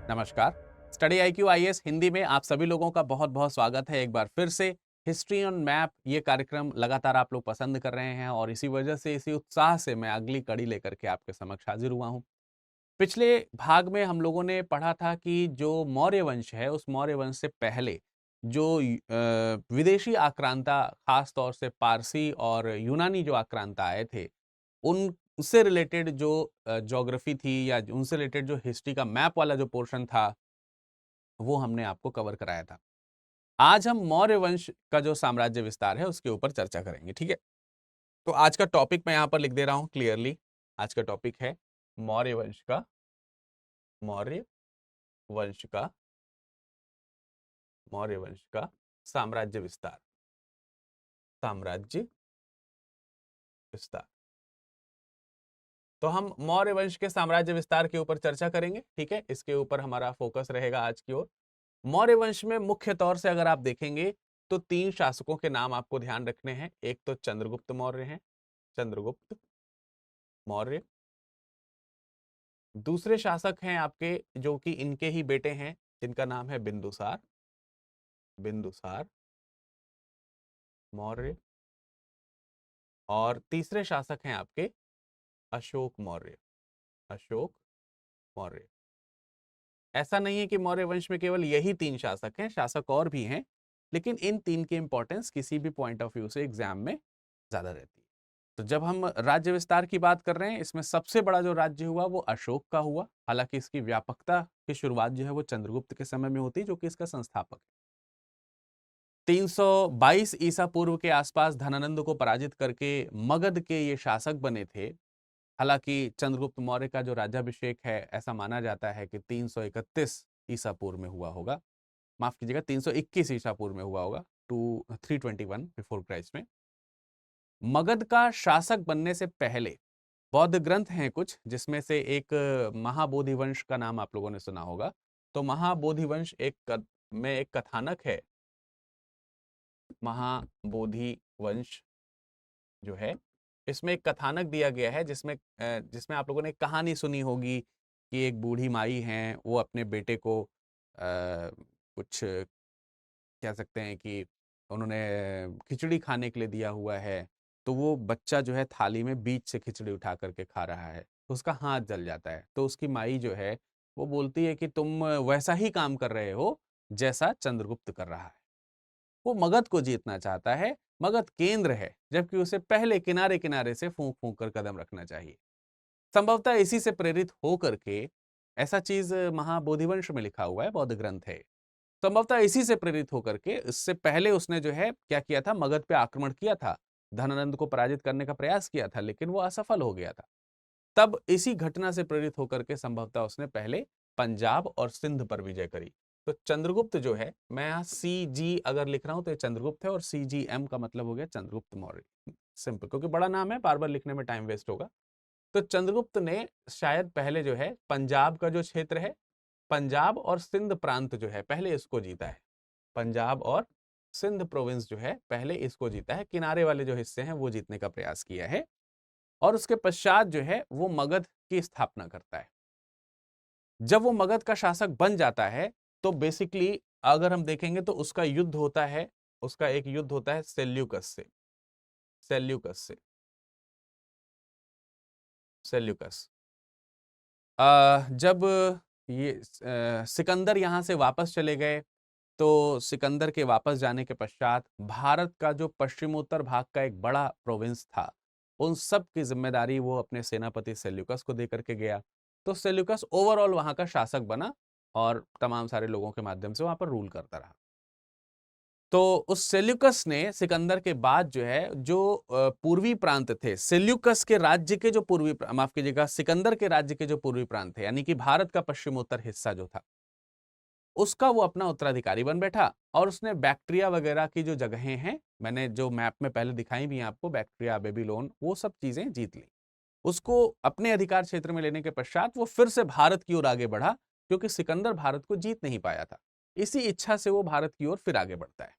नमस्कार। Study IQ IAS Hindi में आप सभी लोगों का बहुत बहुत स्वागत है एक बार फिर से। हिस्ट्री ऑन मैप ये कार्यक्रम लगातार आप लोग पसंद कर रहे हैं और इसी वजह से इसी उत्साह से मैं अगली कड़ी लेकर के आपके समक्ष हाजिर हुआ हूँ। पिछले भाग में हम लोगों ने पढ़ा था कि जो मौर्य वंश है उस मौर्य वंश से पहले जो विदेशी आक्रांता खास तौर से पारसी और यूनानी जो आक्रांता आए थे उनसे रिलेटेड जो ज्योग्राफी थी या उनसे रिलेटेड जो हिस्ट्री का मैप वाला जो पोर्शन था वो हमने आपको कवर कराया था। आज हम मौर्य वंश का जो साम्राज्य विस्तार है उसके ऊपर चर्चा करेंगे, ठीक है? तो आज का टॉपिक मैं यहाँ पर लिख दे रहा हूँ क्लियरली। आज का टॉपिक है मौर्य वंश का मौर्य वंश का मौर्य वंश का साम्राज्य विस्तार। साम्राज्य विस्तार। तो हम मौर्य वंश के साम्राज्य विस्तार के ऊपर चर्चा करेंगे, ठीक है? इसके ऊपर हमारा फोकस रहेगा आज की ओर। मौर्य वंश में मुख्य तौर से अगर आप देखेंगे तो 3 शासकों के नाम आपको ध्यान रखने हैं। एक तो चंद्रगुप्त मौर्य हैं, चंद्रगुप्त मौर्य। दूसरे शासक हैं आपके जो कि इनके ही बेटे हैं, जिनका नाम है बिंदुसार, बिंदुसार मौर्य। और तीसरे शासक हैं आपके अशोक मौर्य, अशोक मौर्य। ऐसा नहीं है कि मौर्य वंश में केवल यही 3 शासक हैं, शासक और भी हैं, लेकिन इन 3 की इंपॉर्टेंस किसी भी पॉइंट ऑफ व्यू से एग्जाम में ज्यादा रहती है। तो जब हम राज्य विस्तार की बात कर रहे हैं, इसमें सबसे बड़ा जो राज्य हुआ वो अशोक का हुआ। हालांकि इसकी व्यापकता की शुरुआत जो है वो चंद्रगुप्त के समय में होती है, जो कि इसका संस्थापक है। 322 ईसा पूर्व के आसपास धनानंद को पराजित करके मगध के ये शासक बने थे। हालांकि चंद्रगुप्त मौर्य का जो राज्याभिषेक है ऐसा माना जाता है कि 331 ईसा पूर्व में हुआ होगा। माफ कीजिएगा, 321 ईसा पूर्व में हुआ होगा, टू 321 बिफोर क्राइस्ट में। मगध का शासक बनने से पहले बौद्ध ग्रंथ हैं कुछ, जिसमें से एक महाबोधि वंश का नाम आप लोगों ने सुना होगा। तो महाबोधि वंश में एक कथानक है। महाबोधि वंश जो है इसमें एक कथानक दिया गया है जिसमें आप लोगों ने एक कहानी सुनी होगी कि एक बूढ़ी माई हैं, वो अपने बेटे को कुछ कह सकते हैं कि उन्होंने खिचड़ी खाने के लिए दिया हुआ है। तो वो बच्चा जो है थाली में बीच से खिचड़ी उठा करके खा रहा है, तो उसका हाथ जल जाता है। तो उसकी माई जो है वो बोलती है कि तुम वैसा ही काम कर रहे हो जैसा चंद्रगुप्त कर रहा है। वो मगध को जीतना चाहता है, मगध केंद्र है, जबकि उसे पहले किनारे किनारे से फूंक फूंक कर कदम रखना चाहिए। संभवतः इसी से प्रेरित होकर के ऐसा चीज महाबोधिवंश में लिखा हुआ है, बौद्ध ग्रंथ है। संभवतः इसी से प्रेरित होकर के इससे पहले उसने जो है क्या किया था, मगध पे आक्रमण किया था, धनानंद को पराजित करने का प्रयास किया था, लेकिन वो असफल हो गया था। तब इसी घटना से प्रेरित होकर के संभवतः उसने पहले पंजाब और सिंध पर विजय करी। तो चंद्रगुप्त जो है, मैं यहाँ CG अगर लिख रहा हूं तो ये चंद्रगुप्त है, और CGM का मतलब हो गया चंद्रगुप्त मौर्य। सिंपल, क्योंकि बड़ा नाम है, बार बार लिखने में टाइम वेस्ट होगा। तो चंद्रगुप्त ने शायद पहले जो है पंजाब का जो क्षेत्र है, पंजाब और सिंध प्रांत जो है पहले इसको जीता है। पंजाब और सिंध प्रोविंस जो है पहले इसको जीता है, किनारे वाले जो हिस्से हैं वो जीतने का प्रयास किया है। और उसके पश्चात जो है वो मगध की स्थापना करता है। जब वो मगध का शासक बन जाता है तो बेसिकली अगर हम देखेंगे तो उसका युद्ध होता है, उसका एक युद्ध होता है सेल्यूकस से। सेल्यूकस से सेल्यूकस जब ये सिकंदर यहां से वापस चले गए, तो सिकंदर के वापस जाने के पश्चात भारत का जो पश्चिमोत्तर भाग का एक बड़ा प्रोविंस था, उन सब की जिम्मेदारी वो अपने सेनापति सेल्यूकस को देकर के गया। तो सेल्यूकस ओवरऑल वहां का शासक बना और तमाम सारे लोगों के माध्यम से वहां पर रूल करता रहा। तो उस सेल्यूकस ने सिकंदर के बाद जो है जो पूर्वी प्रांत थे, सेल्यूकस के राज्य के जो माफ कीजिएगा, सिकंदर के राज्य के जो पूर्वी प्रांत थे, यानी कि भारत का पश्चिमोत्तर हिस्सा जो था, उसका वो अपना उत्तराधिकारी बन बैठा। और उसने बैक्ट्रिया वगैरह की जो जगहें हैं, मैंने जो मैप में पहले दिखाई भी हैं आपको, बैक्ट्रिया, बेबीलोन, वो सब चीजें जीत ली। उसको अपने अधिकार क्षेत्र में लेने के पश्चात वो फिर से भारत की ओर आगे बढ़ा, क्योंकि सिकंदर भारत को जीत नहीं पाया था। इसी इच्छा से वो भारत की ओर फिर आगे बढ़ता है,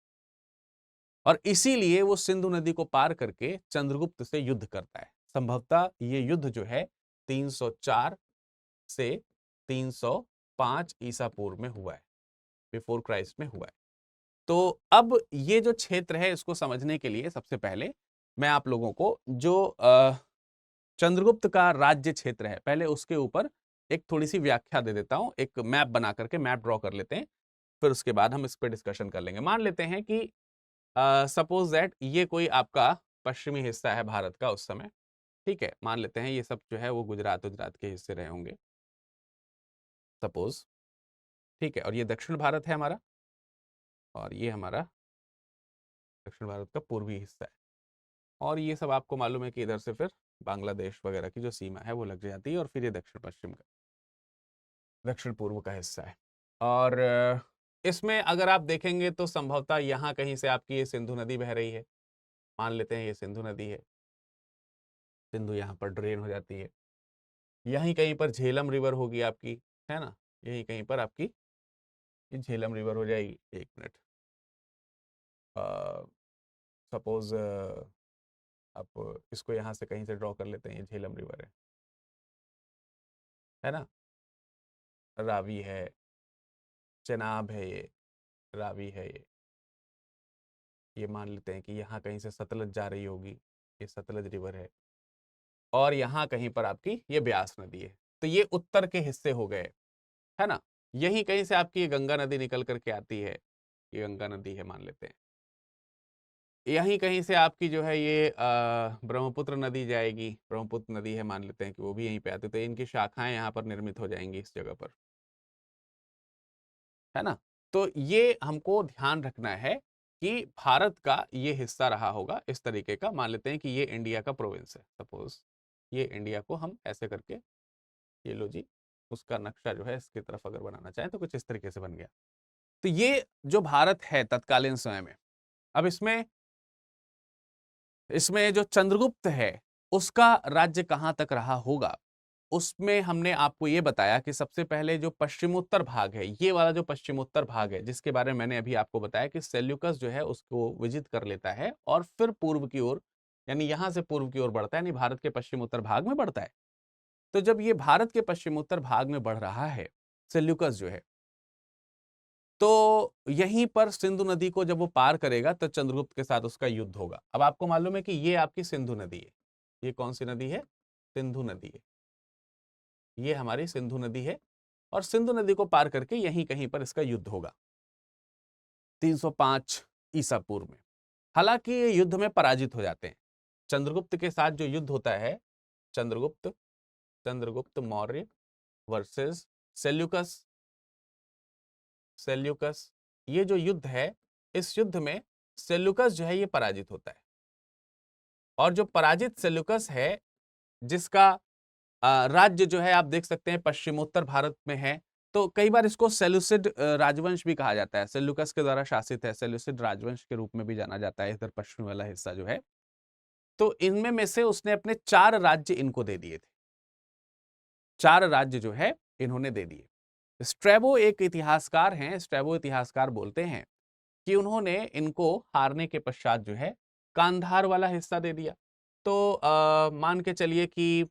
और इसीलिए वो सिंधु नदी को पार करके चंद्रगुप्त से युद्ध करता है। संभवतः ये युद्ध जो है 304 से 300 305 ईसा पूर्व में हुआ है, बिफोर क्राइस्ट में हुआ है। तो अब ये जो क्षेत्र है इसको समझने के लिए सबसे पहले मैं आप लोगों को जो चंद्रगुप्त का राज्य क्षेत्र है पहले उसके ऊपर एक थोड़ी सी व्याख्या दे देता हूं। एक मैप बना करके मैप ड्रॉ कर लेते हैं, फिर उसके बाद हम इस पर डिस्कशन कर लेंगे। मान लेते हैं कि सपोज दैट ये कोई आपका पश्चिमी हिस्सा है भारत का उस समय, ठीक है। मान लेते हैं ये सब जो है वो गुजरात के हिस्से रहे होंगे सपोज, ठीक है। और ये दक्षिण भारत है हमारा, और ये हमारा दक्षिण भारत का पूर्वी हिस्सा है। और ये सब आपको मालूम है कि इधर से फिर बांग्लादेश वगैरह की जो सीमा है वो लग जाती है, और फिर ये दक्षिण पश्चिम का, दक्षिण पूर्व का हिस्सा है। और इसमें अगर आप देखेंगे तो संभवतः यहाँ कहीं से आपकी ये सिंधु नदी बह रही है। मान लेते हैं ये सिंधु नदी है, सिंधु यहाँ पर ड्रेन हो जाती है। यहीं कहीं पर झेलम रिवर होगी आपकी, है ना, यहीं कहीं पर आपकी ये झेलम रिवर हो जाएगी। एक मिनट, सपोज आप इसको यहाँ से कहीं से ड्रॉ कर लेते हैं, ये झेलम रिवर है ना, रावी है, चेनाब है, ये रावी है, ये मान लेते हैं कि यहाँ कहीं से सतलज जा रही होगी, ये सतलज रिवर है। और यहाँ कहीं पर आपकी ये ब्यास नदी है। तो ये उत्तर के हिस्से हो गए, है ना। यहीं कहीं से आपकी ये गंगा नदी निकल करके आती है, ये गंगा नदी है मान लेते हैं। यहीं कहीं से आपकी जो है ये ब्रह्मपुत्र नदी जाएगी, ब्रह्मपुत्र नदी है मान लेते हैं कि वो भी यहीं पे आती है। तो इनकी शाखाएं यहाँ पर निर्मित हो जाएंगी इस जगह पर, है ना। तो ये हमको ध्यान रखना है कि भारत का ये हिस्सा रहा होगा इस तरीके का। मान लेते हैं कि ये इंडिया का प्रोविंस है, सपोज ये इंडिया को हम ऐसे करके, ये लो जी, उसका नक्शा जो है इसकी तरफ अगर बनाना चाहें तो कुछ इस तरीके से बन गया। तो ये जो भारत है तत्कालीन समय में, अब इसमें इसमें जो चंद्रगुप्त है उसका राज्य कहां तक रहा होगा, उसमें हमने आपको ये बताया कि सबसे पहले जो पश्चिमोत्तर भाग है, ये वाला जो पश्चिमोत्तर भाग है जिसके बारे में मैंने अभी आपको बताया कि सेल्यूकस जो है उसको विजित कर लेता है और फिर पूर्व की ओर, यानी यहां से पूर्व की ओर बढ़ता है, यानी भारत के पश्चिमोत्तर भाग में बढ़ता है। तो जब ये भारत के पश्चिमोत्तर भाग में बढ़ रहा है सेल्यूकस जो है, तो यहीं पर सिंधु नदी को जब वो पार करेगा तो चंद्रगुप्त के साथ उसका युद्ध होगा। अब आपको मालूम है कि ये आपकी सिंधु नदी है, ये कौन सी नदी है, सिंधु नदी है, ये हमारी सिंधु नदी है। और सिंधु नदी को पार करके यहीं कहीं पर इसका युद्ध होगा 305 ईसा पूर्व में। हालांकि ये युद्ध में पराजित हो जाते हैं। चंद्रगुप्त के साथ जो युद्ध होता है, Chandragupta Chandragupta Maurya versus Seleucus, Seleucus, ये जो युद्ध है, इस युद्ध में सेल्यूकस जो है ये पराजित होता है। और जो पराजित सेल्यूकस है, जिसका राज्य जो है आप देख सकते हैं पश्चिमोत्तर भारत में है, तो कई बार इसको सेल्यूसिड राजवंश भी कहा जाता है, सेल्यूकस के द्वारा शासित है, सेल्यूसिड राजवंश के रूप में भी जाना जाता है इधर पश्चिम वाला हिस्सा जो है। तो इनमें में से उसने अपने 4 राज्य इनको दे दिए थे, 4 राज्य जो है इन्होंने दे दिए। स्ट्रैबो एक इतिहासकार हैं, स्ट्रैबो इतिहासकार बोलते हैं कि उन्होंने इनको हारने के पश्चात जो है कांधार वाला हिस्सा दे दिया। तो मान के चलिए कि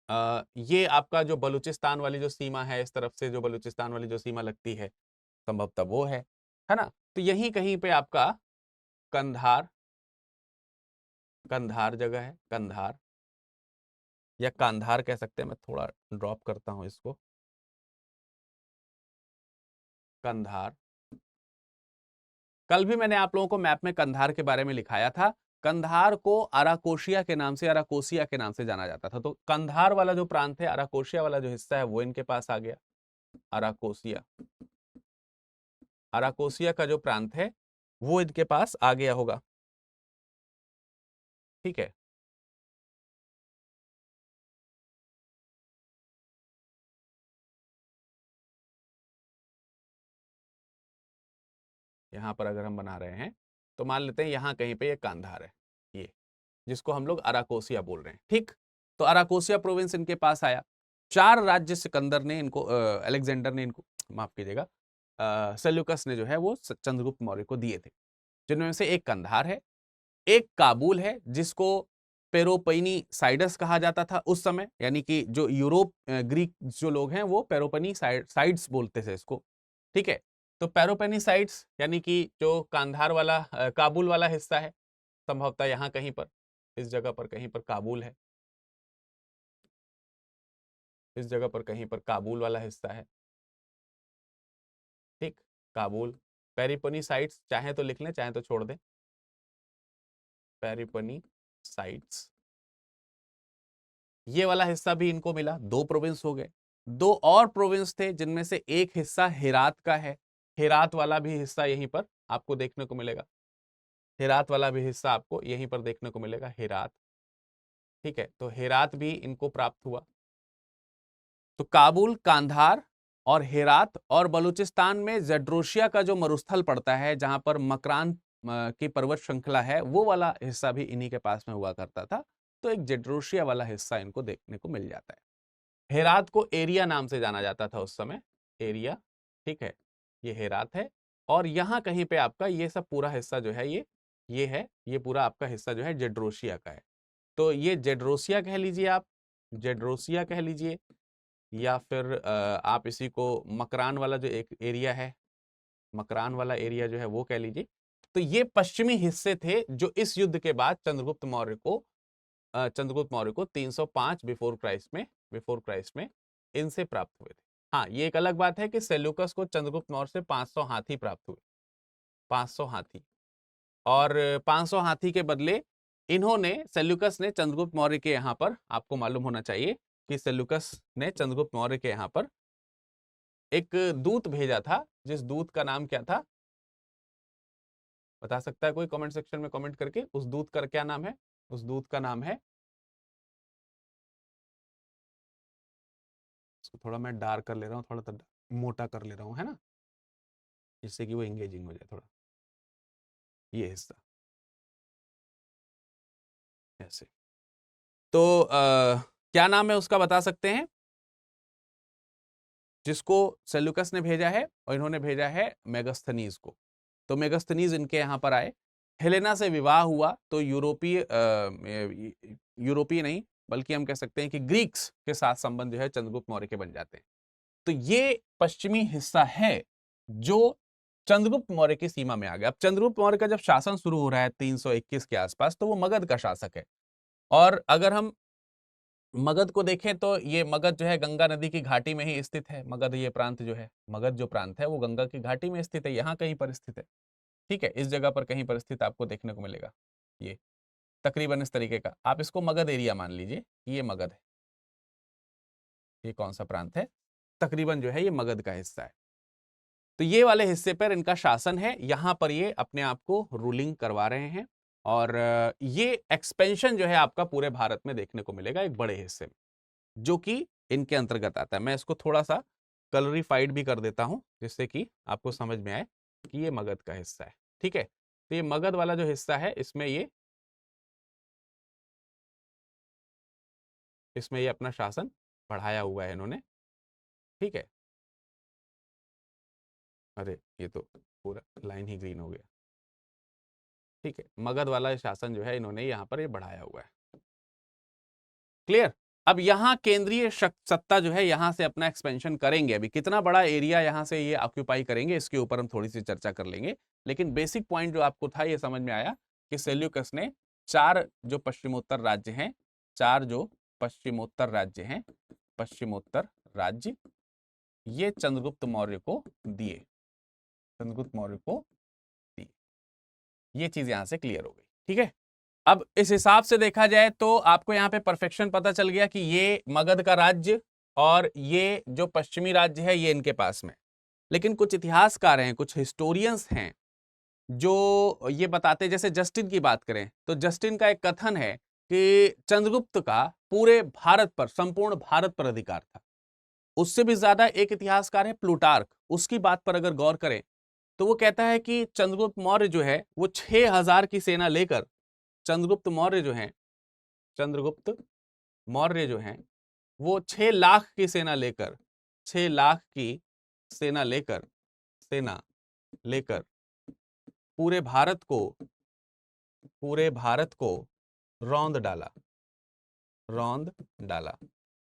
ये आपका जो बलूचिस्तान वाली जो सीमा है, इस तरफ से जो बलूचिस्तान वाली जो सीमा लगती है संभवतः वो है ना। तो यहीं कहीं पे आपका कंधार, कंधार जगह है, कंधार या कांधार कह सकते हैं। मैं थोड़ा ड्रॉप करता हूं इसको, कंधार। कल भी मैंने आप लोगों को मैप में कंधार के बारे में लिखाया था। कंधार को अराकोशिया के नाम से, अराकोसिया के नाम से जाना जाता था। तो कंधार वाला जो प्रांत है, अराकोशिया वाला जो हिस्सा है वो इनके पास आ गया, अराकोसिया। अराकोसिया का जो प्रांत है वो इनके पास आ गया होगा, ठीक है। यहां पर अगर हम बना रहे हैं तो मान लेते हैं यहां कहीं पे ये कांधार है, ये जिसको हम लोग अराकोसिया बोल रहे हैं, ठीक। तो अराकोसिया प्रोविंस इनके पास आया। 4 राज्य सिकंदर ने इनको, अलेक्जेंडर ने इनको, माफ कीजिएगा, सेल्यूकस ने जो है वो चंद्रगुप्त मौर्य को दिए थे, जिनमें से एक कंधार है, एक काबुल है जिसको पेरोपनी साइडस कहा जाता था उस समय, यानी कि जो यूरोप ग्रीक जो लोग हैं वो पेरोपनी साइड्स बोलते थे इसको, ठीक है। तो पेरोपनी साइड्स यानी कि जो कांधार वाला काबुल वाला हिस्सा है, संभवतः यहाँ कहीं पर, इस जगह पर कहीं पर काबुल है, इस जगह पर कहीं पर काबुल वाला हिस्सा है, ठीक, काबुल। पेरिपनी साइट्स चाहे तो लिख लें, चाहे तो छोड़ दें, पेरिपनी साइट्स, ये वाला हिस्सा भी इनको मिला, 2 प्रोविंस हो गए। 2 और प्रोविंस थे जिनमें से एक हिस्सा हेरात का है, हेरात वाला भी हिस्सा यहीं पर आपको देखने को मिलेगा, हेरात वाला भी हिस्सा आपको यहीं पर देखने को मिलेगा, हेरात, ठीक है। तो हेरात भी इनको प्राप्त हुआ। तो काबुल, कांधार और हेरात और बलूचिस्तान में जड्रोशिया का जो मरुस्थल पड़ता है, जहां पर मकरान की पर्वत श्रृंखला है, वो वाला हिस्सा भी इन्हीं के पास में हुआ करता था। तो एक जड्रोशिया वाला हिस्सा इनको देखने को मिल जाता है। हेरात को एरिया नाम से जाना जाता था उस समय, एरिया, ठीक है, ये हेरात है। और यहाँ कहीं पे आपका ये सब पूरा हिस्सा जो है ये है, ये पूरा आपका हिस्सा जो है जेड्रोशिया का है। तो ये जेड्रोसिया कह लीजिए आप, जेड्रोसिया कह लीजिए, या फिर आप इसी को मकरान वाला जो एक एरिया है, मकरान वाला एरिया जो है वो कह लीजिए। तो ये पश्चिमी हिस्से थे जो इस युद्ध के बाद चंद्रगुप्त मौर्य को 305 बिफोर क्राइस्ट में इनसे प्राप्त हुए थे। हाँ, ये एक अलग बात है कि सेल्यूकस को चंद्रगुप्त मौर्य से 500 हाथी प्राप्त हुए, 500 हाथी। और 500 हाथी के बदले इन्होंने, सेल्यूकस ने चंद्रगुप्त मौर्य के यहाँ पर, आपको मालूम होना चाहिए कि सेल्यूकस ने चंद्रगुप्त मौर्य के यहाँ पर एक दूत भेजा था, जिस दूत का नाम क्या था, बता सकता है कोई कमेंट सेक्शन में कमेंट करके? उस दूत का क्या नाम है? उस दूत का नाम है, इसको थोड़ा मैं डार्क कर ले रहा हूँ, थोड़ा सा मोटा कर ले रहा हूँ, है ना, जिससे कि वो एंगेजिंग हो जाए थोड़ा, ये हिस्सा ऐसे। तो क्या नाम है उसका, बता सकते हैं? जिसको सेल्यूकस ने भेजा है, और इन्होंने भेजा है मेगास्थनीज को। तो मेगास्थनीज इनके यहाँ पर आए, हेलेना से विवाह हुआ, तो यूरोपीय नहीं बल्कि हम कह सकते हैं कि ग्रीक्स के साथ संबंध जो है चंद्रगुप्त मौर्य के बन जाते हैं। तो ये पश्चिमी हिस्सा है जो चंद्रगुप्त मौर्य की सीमा में आ गया। अब चंद्रगुप्त मौर्य का जब शासन शुरू हो रहा है 321 के आसपास, तो वो मगध का शासक है। और अगर हम मगध को देखें तो ये मगध जो है गंगा नदी की घाटी में ही स्थित है। मगध ये प्रांत जो है, मगध जो प्रांत है वो गंगा की घाटी में स्थित है, यहाँ कहीं पर स्थित है, ठीक है, इस जगह पर कहीं पर स्थित आपको देखने को मिलेगा। ये तकरीबन इस तरीके का, आप इसको मगध एरिया मान लीजिए कि ये मगध है। ये कौन सा प्रांत है? तकरीबन जो है ये मगध का हिस्सा है। तो ये वाले हिस्से पर इनका शासन है, यहां पर ये अपने आप को रूलिंग करवा रहे हैं। और ये एक्सपेंशन जो है आपका पूरे भारत में देखने को मिलेगा एक बड़े हिस्से में, जो कि इनके अंतर्गत आता है। मैं इसको थोड़ा सा कलरिफाइड भी कर देता हूं, जिससे कि आपको समझ में आए कि ये मगध का हिस्सा है, ठीक है। तो ये मगध वाला जो हिस्सा है, इसमें ये अपना शासन बढ़ाया हुआ है इन्होंने, ठीक है। अरे ये तो पूरा लाइन ही ग्रीन हो गया, ठीक है। मगध वाला शासन जो है इन्होंने यहाँ पर ये बढ़ाया हुआ है, क्लियर। अब यहाँ केंद्रीय सत्ता जो है यहाँ से अपना एक्सपेंशन करेंगे। अभी कितना बड़ा एरिया यहाँ से ये ऑक्यूपाई करेंगे, इसके ऊपर हम थोड़ी सी चर्चा कर लेंगे। लेकिन बेसिक पॉइंट जो आपको था ये समझ में आया कि सेल्यूकस ने 4 जो पश्चिमोत्तर राज्य हैं, 4 जो पश्चिमोत्तर राज्य हैं, पश्चिमोत्तर राज्य, ये चंद्रगुप्त मौर्य को दिए, चंद्रगुप्त मौर्य को दिए। ये चीज यहां से क्लियर हो गई, ठीक है। अब इस हिसाब से देखा जाए तो आपको यहाँ पे परफेक्शन पता चल गया कि ये मगध का राज्य और ये जो पश्चिमी राज्य है ये इनके पास में। लेकिन कुछ इतिहासकार हैं, कुछ हिस्टोरियंस हैं जो ये बताते, जैसे जस्टिन की बात करें तो जस्टिन का एक कथन है कि चंद्रगुप्त का पूरे भारत पर, संपूर्ण भारत पर अधिकार था। उससे भी ज्यादा एक इतिहासकार है प्लूटार्क, उसकी बात पर अगर गौर करें तो वो कहता है कि चंद्रगुप्त मौर्य जो है वो 6000 की सेना लेकर, चंद्रगुप्त मौर्य जो है, चंद्रगुप्त मौर्य जो हैं वो 6 लाख की सेना लेकर, 6 लाख की सेना लेकर, सेना लेकर पूरे भारत को रौंद डाला, रौंद डाला।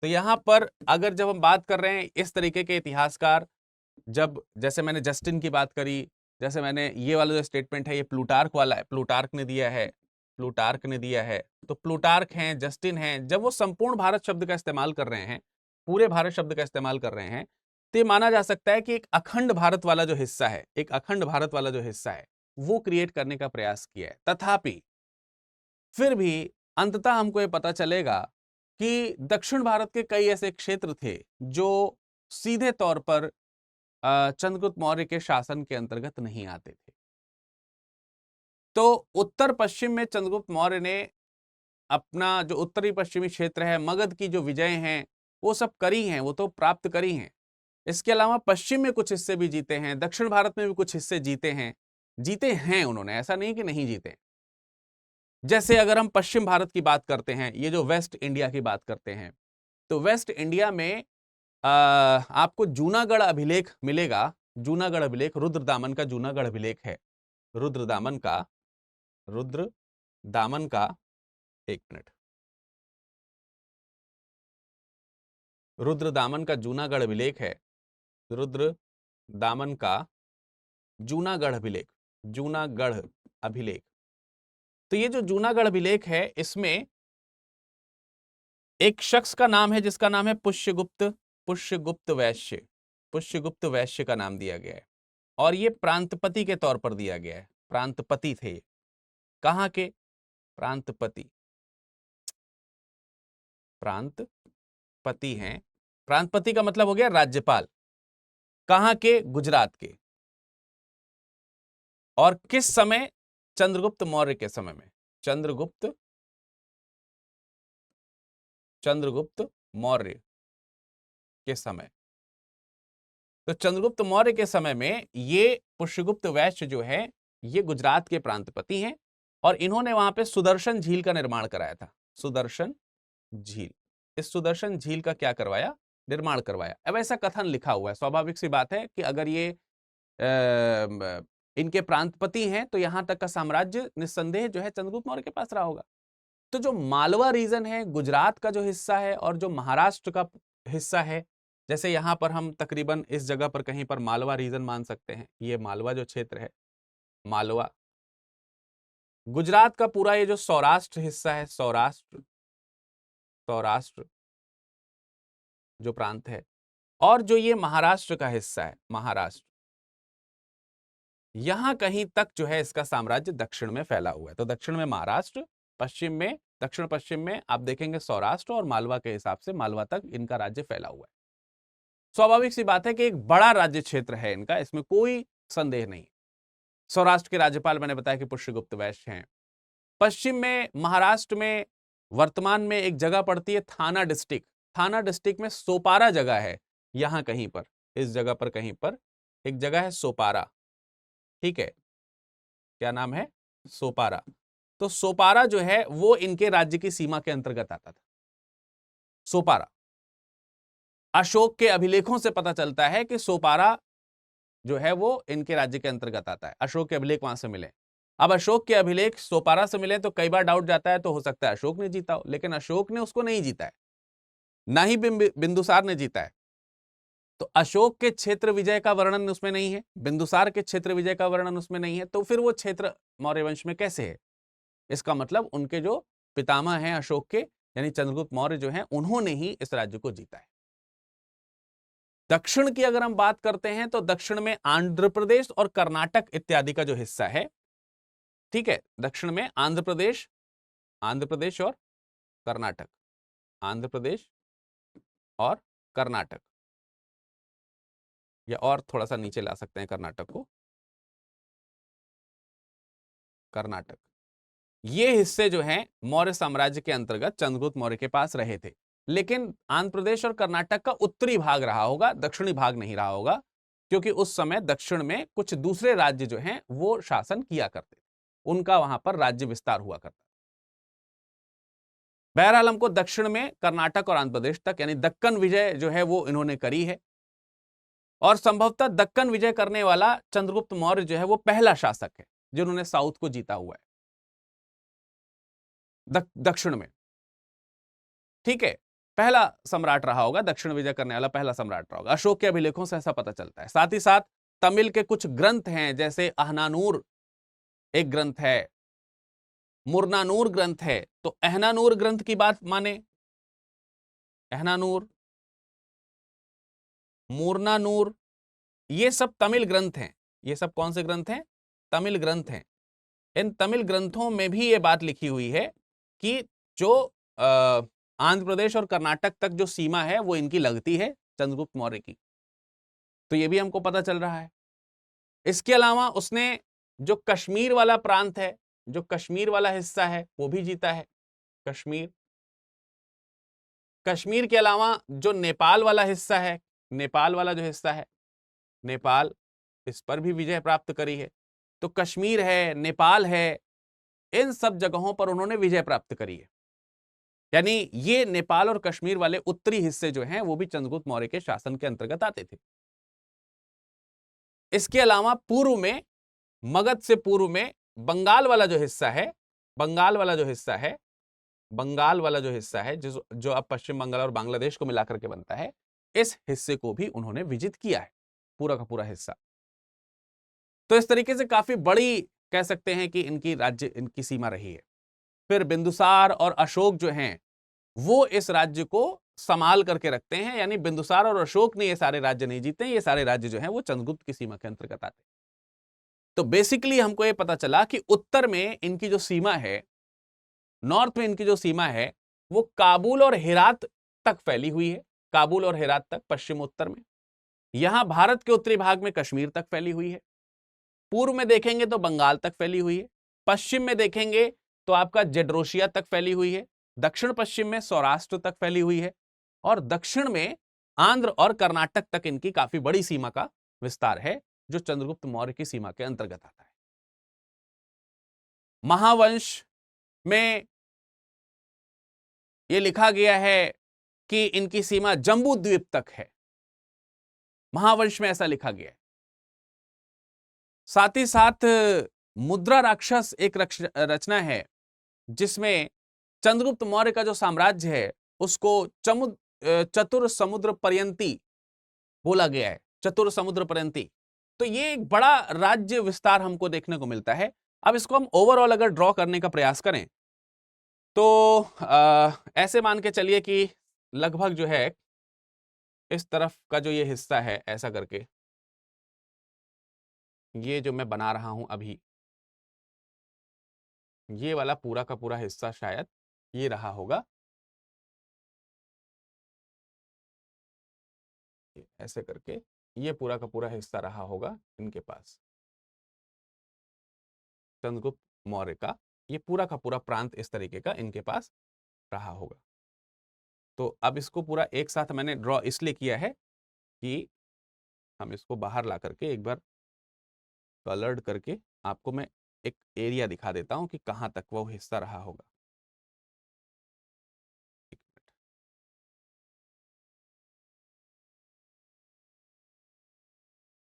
तो यहां पर अगर जब हम बात कर रहे हैं इस तरीके के इतिहासकार, जब जैसे मैंने जस्टिन की बात करी, जैसे मैंने ये वाला जो स्टेटमेंट है ये प्लूटार्क वाला है, प्लूटार्क ने दिया है, प्लूटार्क ने दिया है। तो प्लूटार्क हैं, जस्टिन हैं, जब वो संपूर्ण भारत शब्द का इस्तेमाल कर रहे हैं, पूरे भारत शब्द का इस्तेमाल कर रहे हैं, तो ये माना जा सकता है कि एक अखंड भारत वाला जो हिस्सा है, एक अखंड भारत वाला जो हिस्सा है वो क्रिएट करने का प्रयास किया है। तथापि फिर भी अंततः हमको ये पता चलेगा कि दक्षिण भारत के कई ऐसे क्षेत्र थे जो सीधे तौर पर चंद्रगुप्त मौर्य के शासन के अंतर्गत नहीं आते थे। तो उत्तर पश्चिम में चंद्रगुप्त मौर्य ने अपना जो उत्तरी पश्चिमी क्षेत्र है, मगध की जो विजय हैं वो सब करी हैं, वो तो प्राप्त करी हैं। इसके अलावा पश्चिम में कुछ हिस्से भी जीते हैं, दक्षिण भारत में भी कुछ हिस्से जीते हैं उन्होंने, ऐसा नहीं कि नहीं जीते। जैसे अगर हम पश्चिम भारत की बात करते हैं, ये जो वेस्ट इंडिया की बात करते हैं, तो वेस्ट इंडिया में आपको जूनागढ़ अभिलेख मिलेगा। जूनागढ़ अभिलेख रुद्रदामन का जूनागढ़ अभिलेख है। रुद्रदामन का एक मिनट, रुद्रदामन का जूनागढ़ अभिलेख है। रुद्रदामन का जूनागढ़ अभिलेख, जूनागढ़ अभिलेख। तो ये जो जूनागढ़ अभिलेख है इसमें एक शख्स का नाम है जिसका नाम है पुष्यगुप्त, पुष्यगुप्त वैश्य, पुष्यगुप्त वैश्य का नाम दिया गया है। और ये प्रांतपति के तौर पर दिया गया है, प्रांतपति थे। कहां के? प्रांतपति, प्रांतपति हैं। प्रांतपति का मतलब हो गया राज्यपाल। कहां के? गुजरात के। और किस समय? चंद्रगुप्त मौर्य के समय में। चंद्रगुप्त मौर्य के समय। तो चंद्रगुप्त मौर्य के समय में ये पुष्यगुप्त वैश्य जो है ये गुजरात के प्रांतपति हैं और इन्होंने वहां पे सुदर्शन झील का निर्माण कराया था। सुदर्शन झील, इस सुदर्शन झील का क्या करवाया? निर्माण करवाया। अब ऐसा कथन लिखा हुआ है, स्वाभाविक सी बात है कि अगर ये इनके प्रांतपति हैं तो यहां तक का साम्राज्य निस्संदेह जो है चंद्रगुप्त मौर्य के पास रहा होगा। तो जो मालवा रीजन है, गुजरात का जो हिस्सा है और जो महाराष्ट्र का हिस्सा है, जैसे यहां पर हम तकरीबन इस जगह पर कहीं पर मालवा रीजन मान सकते हैं। ये मालवा जो क्षेत्र है, मालवा। गुजरात का पूरा ये जो सौराष्ट्र हिस्सा है, सौराष्ट्र जो प्रांत है, और जो ये महाराष्ट्र का हिस्सा है, महाराष्ट्र, यहां कहीं तक जो है इसका साम्राज्य दक्षिण में फैला हुआ है। तो दक्षिण में महाराष्ट्र, पश्चिम में, दक्षिण पश्चिम में आप देखेंगे सौराष्ट्र, और मालवा के हिसाब से मालवा तक इनका राज्य फैला हुआ है। स्वाभाविक सी बात है कि एक बड़ा राज्य क्षेत्र है इनका, इसमें कोई संदेह नहीं। सौराष्ट्र के राज्यपाल मैंने बताया कि पुष्यगुप्त वैश्य हैं। पश्चिम में महाराष्ट्र में वर्तमान में एक जगह पड़ती है थाना डिस्ट्रिक्ट। थाना डिस्ट्रिक्ट में सोपारा जगह है, यहां कहीं पर, इस जगह पर कहीं पर एक जगह है सोपारा। ठीक है, क्या नाम है? सोपारा। तो सोपारा जो है वो इनके राज्य की सीमा के अंतर्गत आता था। सोपारा, अशोक के अभिलेखों से पता चलता है कि सोपारा जो है वो इनके राज्य के अंतर्गत आता है। अशोक के अभिलेख वहां से मिले। अब अशोक के अभिलेख सोपारा से मिले तो कई बार डाउट जाता है, तो हो सकता है अशोक ने जीता हो, लेकिन अशोक ने उसको नहीं जीता है, ना ही बिंदुसार ने जीता है। तो अशोक के क्षेत्र विजय का वर्णन उसमें नहीं है, बिंदुसार के क्षेत्र विजय का वर्णन उसमें नहीं है, तो फिर वो क्षेत्र मौर्य वंश में कैसे है? इसका मतलब उनके जो पितामह हैं अशोक के, यानी चंद्रगुप्त मौर्य जो हैं, उन्होंने ही इस राज्य को जीता है। दक्षिण की अगर हम बात करते हैं तो दक्षिण में आंध्र प्रदेश और कर्नाटक इत्यादि का जो हिस्सा है, ठीक है, दक्षिण में आंध्र प्रदेश और कर्नाटक, आंध्र प्रदेश और कर्नाटक, या और थोड़ा सा नीचे ला सकते हैं कर्नाटक को, कर्नाटक। ये हिस्से जो हैं मौर्य साम्राज्य के अंतर्गत चंद्रगुप्त मौर्य के पास रहे थे। लेकिन आंध्र प्रदेश और कर्नाटक का उत्तरी भाग रहा होगा, दक्षिणी भाग नहीं रहा होगा, क्योंकि उस समय दक्षिण में कुछ दूसरे राज्य जो हैं वो शासन किया करते थे, उनका वहां पर राज्य विस्तार हुआ करता। बहरहाल हमको दक्षिण में कर्नाटक और आंध्र प्रदेश तक, यानी दक्कन विजय जो है वो इन्होंने करी है, और संभवतः दक्कन विजय करने वाला चंद्रगुप्त मौर्य जो है वो पहला शासक है जिन्होंने साउथ को जीता हुआ है। दक्षिण में, ठीक है। पहला सम्राट रहा होगा, दक्षिण विजय करने वाला पहला सम्राट रहा होगा, अशोक के अभिलेखों से ऐसा पता चलता है। साथ ही साथ तमिल के कुछ ग्रंथ हैं, जैसे अहनानूर एक ग्रंथ है, मुरनानूर ग्रंथ है। तो अहनानूर ग्रंथ की बात माने, अहनानूर, मुरनानूर, ये सब तमिल ग्रंथ हैं। ये सब कौन से ग्रंथ हैं? तमिल ग्रंथ हैं। इन तमिल ग्रंथों में भी ये बात लिखी हुई है कि जो आंध्र प्रदेश और कर्नाटक तक जो सीमा है वो इनकी लगती है चंद्रगुप्त मौर्य की। तो ये भी हमको पता चल रहा है। इसके अलावा उसने जो कश्मीर वाला प्रांत है, जो कश्मीर वाला हिस्सा है, वो भी जीता है। कश्मीर, कश्मीर के अलावा जो नेपाल वाला हिस्सा है, नेपाल वाला जो हिस्सा है, नेपाल, इस पर भी विजय प्राप्त करी है। तो कश्मीर है, नेपाल है, इन सब जगहों पर उन्होंने विजय प्राप्त करी है। यानी ये नेपाल और कश्मीर वाले उत्तरी हिस्से जो हैं वो भी चंद्रगुप्त मौर्य के शासन के अंतर्गत आते थे। इसके अलावा पूर्व में, मगध से पूर्व में बंगाल वाला जो हिस्सा है, बंगाल वाला जो हिस्सा है, बंगाल वाला जो हिस्सा है जो अब पश्चिम बंगाल और बांग्लादेश को मिलाकर के बनता है, इस हिस्से को भी उन्होंने विजित किया है, पूरा का पूरा हिस्सा। तो इस तरीके से काफी बड़ी कह सकते हैं कि इनकी राज्य, इनकी सीमा रही है। फिर बिंदुसार और अशोक जो हैं वो इस राज्य को संभाल करके रखते हैं, यानी बिंदुसार और अशोक ने ये सारे राज्य नहीं जीते, ये सारे राज्य जो हैं वो चंद्रगुप्त की सीमा के अंतर्गत आते हैं। तो बेसिकली हमको ये पता चला कि उत्तर में इनकी जो सीमा है, नॉर्थ में इनकी जो सीमा है, वो काबुल और हेरात तक फैली हुई है। काबुल और हेरात तक पश्चिम उत्तर में। यहां भारत के उत्तरी भाग में कश्मीर तक फैली हुई है। पूर्व में देखेंगे तो बंगाल तक फैली हुई है। पश्चिम में देखेंगे तो आपका जेड्रोशिया तक फैली हुई है। दक्षिण पश्चिम में सौराष्ट्र तक फैली हुई है। और दक्षिण में आंध्र और कर्नाटक तक इनकी काफी बड़ी सीमा का विस्तार है, जो चंद्रगुप्त मौर्य की सीमा के अंतर्गत आता है। महावंश में यह लिखा गया है कि इनकी सीमा जम्बू द्वीप तक है। महावंश में ऐसा लिखा गया है। साथ ही साथ मुद्रा राक्षस एक रचना है, जिसमें चंद्रगुप्त मौर्य का जो साम्राज्य है उसको चतुर समुद्र पर्यंती बोला गया है। चतुर समुद्र पर्यंती। तो ये एक बड़ा राज्य विस्तार हमको देखने को मिलता है। अब इसको हम ओवरऑल अगर ड्रॉ करने का प्रयास करें तो ऐसे मान के चलिए कि लगभग जो है इस तरफ का जो ये हिस्सा है, ऐसा करके ये जो मैं बना रहा हूं अभी, ये वाला पूरा का पूरा हिस्सा शायद ये रहा होगा, ऐसे करके ये पूरा का पूरा हिस्सा रहा होगा इनके पास, चंद्रगुप्त मौर्य का ये पूरा का पूरा प्रांत इस तरीके का इनके पास रहा होगा। तो अब इसको पूरा एक साथ मैंने ड्रॉ इसलिए किया है कि हम इसको बाहर ला करके एक बार कलर्ड करके आपको मैं एक एरिया दिखा देता हूं कि कहां तक वो हिस्सा रहा होगा।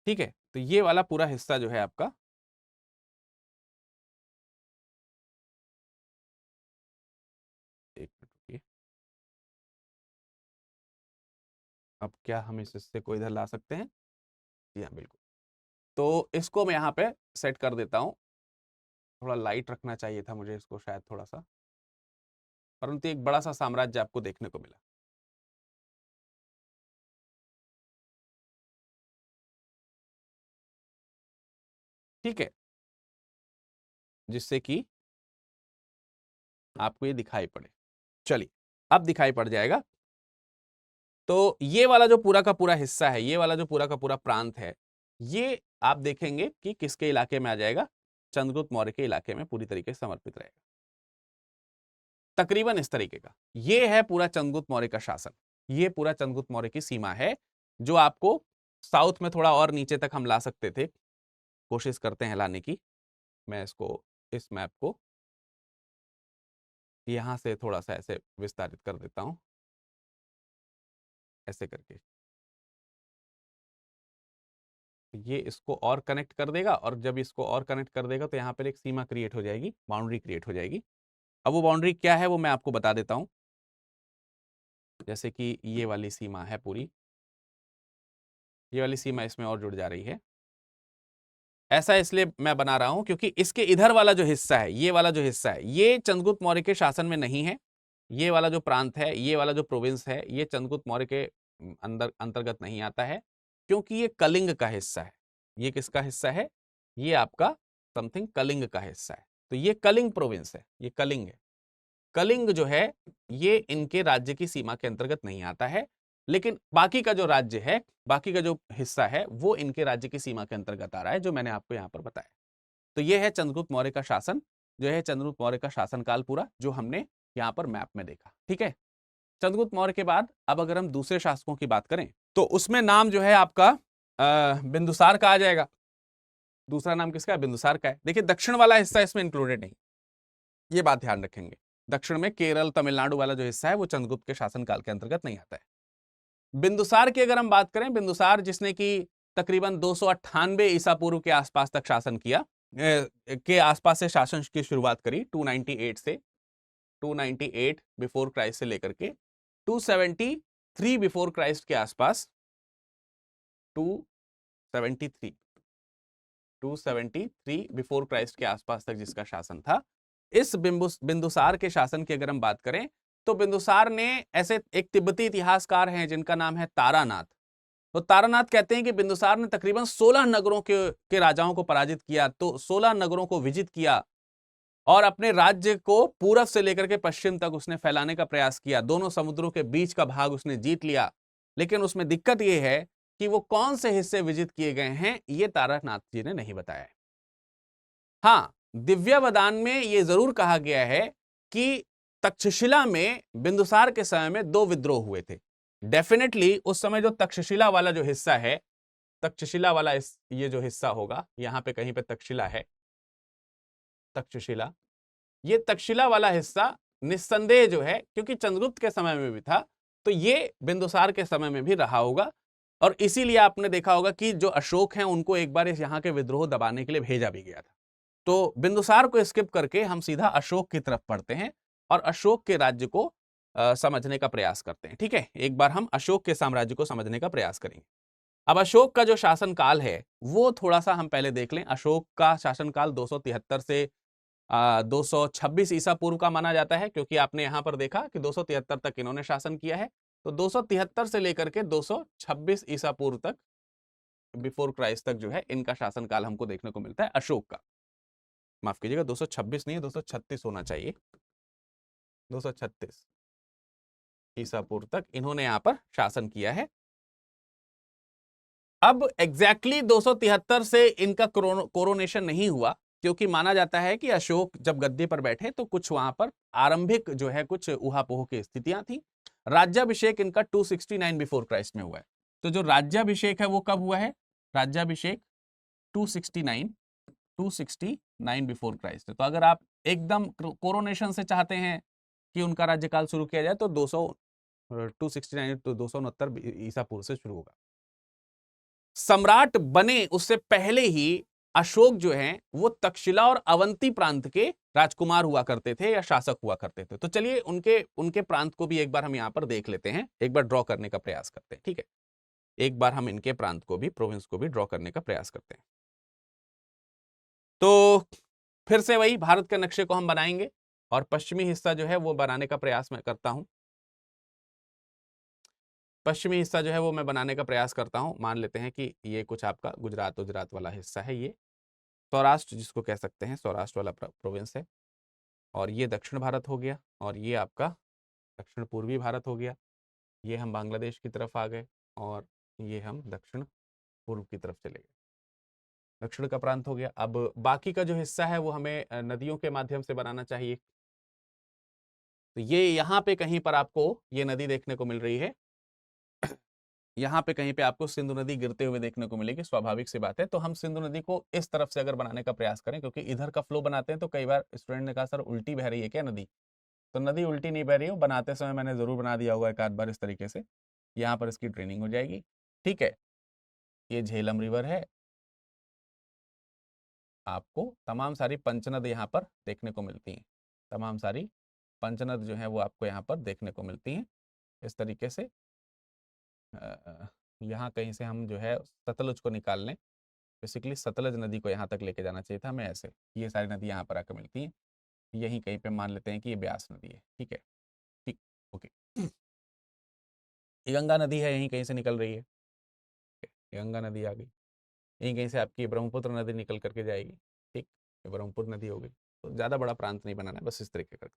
ठीक है, तो ये वाला पूरा हिस्सा जो है आपका, एक मिनट रुकिए, अब क्या हम इस हिस्से को इधर ला सकते हैं? जी हाँ, बिल्कुल। तो इसको मैं यहाँ पे सेट कर देता हूँ। थोड़ा लाइट रखना चाहिए था मुझे इसको शायद थोड़ा सा, परंतु एक बड़ा सा साम्राज्य आपको देखने को मिला। ठीक है, जिससे कि आपको ये दिखाई पड़े। चलिए, अब दिखाई पड़ जाएगा। तो ये वाला जो पूरा का पूरा हिस्सा है, ये वाला जो पूरा का पूरा प्रांत है, ये आप देखेंगे कि किसके इलाके में आ जाएगा? चंद्रगुप्त मौर्य के इलाके में पूरी तरीके से समर्पित रहेगा। तकरीबन इस तरीके का ये है पूरा चंद्रगुप्त मौर्य का शासन। ये पूरा चंद्रगुप्त मौर्य की सीमा है, जो आपको साउथ में थोड़ा और नीचे तक हम ला सकते थे, कोशिश करते हैं लाने की। मैं इसको, इस मैप को यहां से थोड़ा सा ऐसे विस्तारित कर देता हूं, ऐसे करके ये इसको और कनेक्ट कर देगा, और जब इसको और कनेक्ट कर देगा तो यहाँ पर एक सीमा क्रिएट हो जाएगी, बाउंड्री क्रिएट हो जाएगी। अब वो बाउंड्री क्या है वो मैं आपको बता देता हूं। जैसे कि ये वाली सीमा है पूरी, ये वाली सीमा इसमें और जुड़ जा रही है। ऐसा इसलिए मैं बना रहा हूं क्योंकि इसके इधर वाला जो हिस्सा है, ये वाला जो हिस्सा है, ये चंद्रगुप्त मौर्य के शासन में नहीं है। ये वाला जो प्रांत है, ये वाला जो प्रोविंस है, ये चंद्रगुप्त मौर्य के अंदर अंतर्गत नहीं आता है, क्योंकि ये कलिंग का हिस्सा है। ये किसका हिस्सा है? ये आपका समथिंग कलिंग का हिस्सा है। तो ये कलिंग प्रोविंस है, ये कलिंग है। कलिंग जो है ये इनके राज्य की सीमा के अंतर्गत नहीं आता है, लेकिन बाकी का जो राज्य है, बाकी का जो हिस्सा है, वो इनके राज्य की सीमा के अंतर्गत आ रहा है, जो मैंने आपको यहां पर बताया। तो ये है चंद्रगुप्त मौर्य का शासन, जो है चंद्रगुप्त मौर्य का शासनकाल पूरा, जो हमने यहां पर मैप में देखा। ठीक है, चंद्रगुप्त मौर्य के बाद अब अगर हम दूसरे शासकों की बात करें तो उसमें नाम जो है आपका बिंदुसार का आ जाएगा। दूसरा नाम किसका है? बिंदुसार का है। देखिए दक्षिण वाला हिस्सा इसमें इंक्लूडेड नहीं, ये बात ध्यान रखेंगे। दक्षिण में केरल तमिलनाडु वाला जो हिस्सा है वो चंद्रगुप्त के शासनकाल के अंतर्गत नहीं आता है। बिंदुसार की अगर हम बात करें, बिंदुसार जिसने कि तकरीबन 298 ईसा पूर्व के आसपास तक शासन किया, के आसपास से शासन की शुरुआत करी 298 से, 298 बिफोर क्राइस्ट से लेकर के 273 बिफोर क्राइस्ट के आसपास, 273 273 बिफोर क्राइस्ट के आसपास तक जिसका शासन था। इस बिंदुसार के शासन की अगर हम बात करें तो बिंदुसार ने, ऐसे एक तिब्बती इतिहासकार हैं जिनका नाम है तारानाथ, तो तारानाथ कहते हैं कि बिंदुसार ने तकरीबन 16 नगरों के राजाओं को पराजित किया, तो 16 नगरों को विजित किया और अपने राज्य को पूरब से लेकर के पश्चिम तक उसने फैलाने का प्रयास किया। दोनों समुद्रों के बीच का भाग उसने जीत लिया, लेकिन उसमें दिक्कत यह है कि वो कौन से हिस्से विजित किए गए हैं, ये तारानाथ जी ने नहीं बताया है। हाँ, दिव्यावदान में यह जरूर कहा गया है कि तक्षशिला में बिंदुसार के समय में 2 विद्रोह हुए थे। डेफिनेटली उस समय जो तक्षशिला वाला जो हिस्सा है, तक्षशिला वाला ये जो हिस्सा होगा, यहां पे कहीं पे तक्षशिला है, तक्षशिला, ये तक्षशिला वाला हिस्सा निस्संदेह जो है, क्योंकि चंद्रगुप्त के समय में भी था, तो ये बिंदुसार के समय में भी रहा होगा। और इसीलिए आपने देखा होगा कि जो अशोक हैं उनको एक बार यहां के विद्रोह दबाने के लिए भेजा भी गया था। तो बिंदुसार को स्किप करके हम सीधा अशोक की तरफ पढ़ते हैं और अशोक के राज्य को समझने का प्रयास करते हैं। ठीक है, एक बार हम अशोक के साम्राज्य को समझने का प्रयास करेंगे। अब अशोक का जो शासनकाल है वो थोड़ा सा हम पहले देख लें। अशोक का शासनकाल 273 से 226 ईसा पूर्व का माना जाता है, क्योंकि आपने यहां पर देखा कि 273 तक इन्होंने शासन किया है, तो 273 से लेकर के 226 ईसा पूर्व तक, बिफोर क्राइस्ट तक जो है इनका शासनकाल हमको देखने को मिलता है अशोक का। माफ कीजिएगा, 226 नहीं है, 236 होना चाहिए। 236 ईसा पूर्व तक इन्होंने यहां पर शासन किया है। अब एग्जैक्टली 273 से इनका कोरोनेशन नहीं हुआ, क्योंकि माना जाता है कि अशोक जब गद्दी पर बैठे तो कुछ वहां पर आरंभिक जो है कुछ उहापोह की स्थितियां थी। राज्याभिषेक इनका 269 बिफोर क्राइस्ट में हुआ है। तो जो राज्याभिषेक है वो कब हुआ है? राज्याभिषेक 269 269 बिफोर क्राइस्ट। तो अगर आप एकदम कोरोनेशन से चाहते हैं कि उनका राज्यकाल शुरू किया जाए तो 269 तो 269 ईसा पूर्व से शुरू होगा। सम्राट बने उससे पहले ही अशोक जो हैं वो तक्षशिला और अवंती प्रांत के राजकुमार हुआ करते थे या शासक हुआ करते थे। तो चलिए उनके उनके प्रांत को भी एक बार हम यहां पर देख लेते हैं, एक बार ड्रॉ करने का प्रयास करते हैं। ठीक है, एक बार हम इनके प्रांत को भी, प्रोविंस को भी ड्रॉ करने का प्रयास करते हैं। तो फिर से वही भारत के नक्शे को हम बनाएंगे और पश्चिमी हिस्सा जो है वो बनाने का प्रयास मैं करता हूं। पश्चिमी हिस्सा जो है वो मैं बनाने का प्रयास करता हूं। मान लेते हैं कि ये कुछ आपका गुजरात वाला हिस्सा है, ये सौराष्ट्र जिसको कह सकते हैं, सौराष्ट्र वाला प्रोविंस है। और ये दक्षिण भारत हो गया, और ये आपका दक्षिण पूर्वी भारत हो गया। ये हम बांग्लादेश की तरफ आ गए और ये हम दक्षिण पूर्व की तरफ चले गए। दक्षिण का प्रांत हो गया। अब बाकी का जो हिस्सा है वो हमें नदियों के माध्यम से बनाना चाहिए। तो ये यहाँ पे कहीं पर आपको ये नदी देखने को मिल रही है, यहाँ पे कहीं पे आपको सिंधु नदी गिरते हुए देखने को मिलेगी, स्वाभाविक सी बात है। तो हम सिंधु नदी को इस तरफ से अगर बनाने का प्रयास करें, क्योंकि इधर का फ्लो बनाते हैं तो कई बार स्टूडेंट ने कहा सर उल्टी बह रही है क्या नदी? तो नदी उल्टी नहीं बह रही हो, बनाते समय मैंने जरूर बना दिया होगा एक आध बार इस तरीके से। यहाँ पर इसकी ट्रेनिंग हो जाएगी। ठीक है, ये झेलम रिवर है, आपको तमाम सारी पंचनद यहाँ पर देखने को मिलती हैं, तमाम सारी पंचनद जो है वो आपको यहाँ पर देखने को मिलती हैं। इस तरीके से यहाँ कहीं से हम जो है सतलुज को निकाल लें, बेसिकली सतलज नदी को यहाँ तक लेके जाना चाहिए था हमें ऐसे, ये सारी नदी यहाँ पर आकर मिलती हैं। यहीं कहीं पे मान लेते हैं कि ये ब्यास नदी है, ठीक है, ठीक, ओके। ये गंगा नदी है, यहीं कहीं से निकल रही है, ये गंगा नदी आ गई, यहीं कहीं से आपकी ब्रह्मपुत्र नदी निकल करके जाएगी, ठीक, ये ब्रह्मपुत्र नदी हो गई। तो ज़्यादा बड़ा प्रांत नहीं बनाना है, बस इस तरीके का।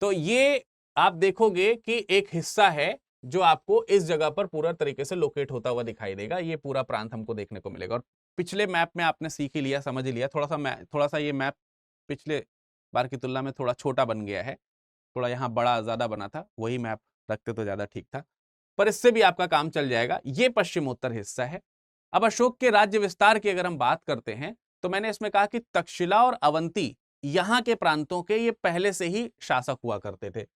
तो ये आप देखोगे कि एक हिस्सा है जो आपको इस जगह पर पूरा तरीके से लोकेट होता हुआ दिखाई देगा, ये पूरा प्रांत हमको देखने को मिलेगा। और पिछले मैप में आपने सीख ही लिया, समझ ही लिया, थोड़ा सा ये मैप पिछले बार की तुलना में थोड़ा छोटा बन गया है, थोड़ा यहाँ बड़ा ज़्यादा बना था, वही मैप रखते तो ज़्यादा ठीक था, पर इससे भी आपका काम चल जाएगा। ये पश्चिमोत्तर हिस्सा है। अब अशोक के राज्य विस्तार की अगर हम बात करते हैं तो मैंने इसमें कहा कि तक्षशिला और अवंती यहाँ के प्रांतों के ये पहले से ही शासक हुआ करते थे।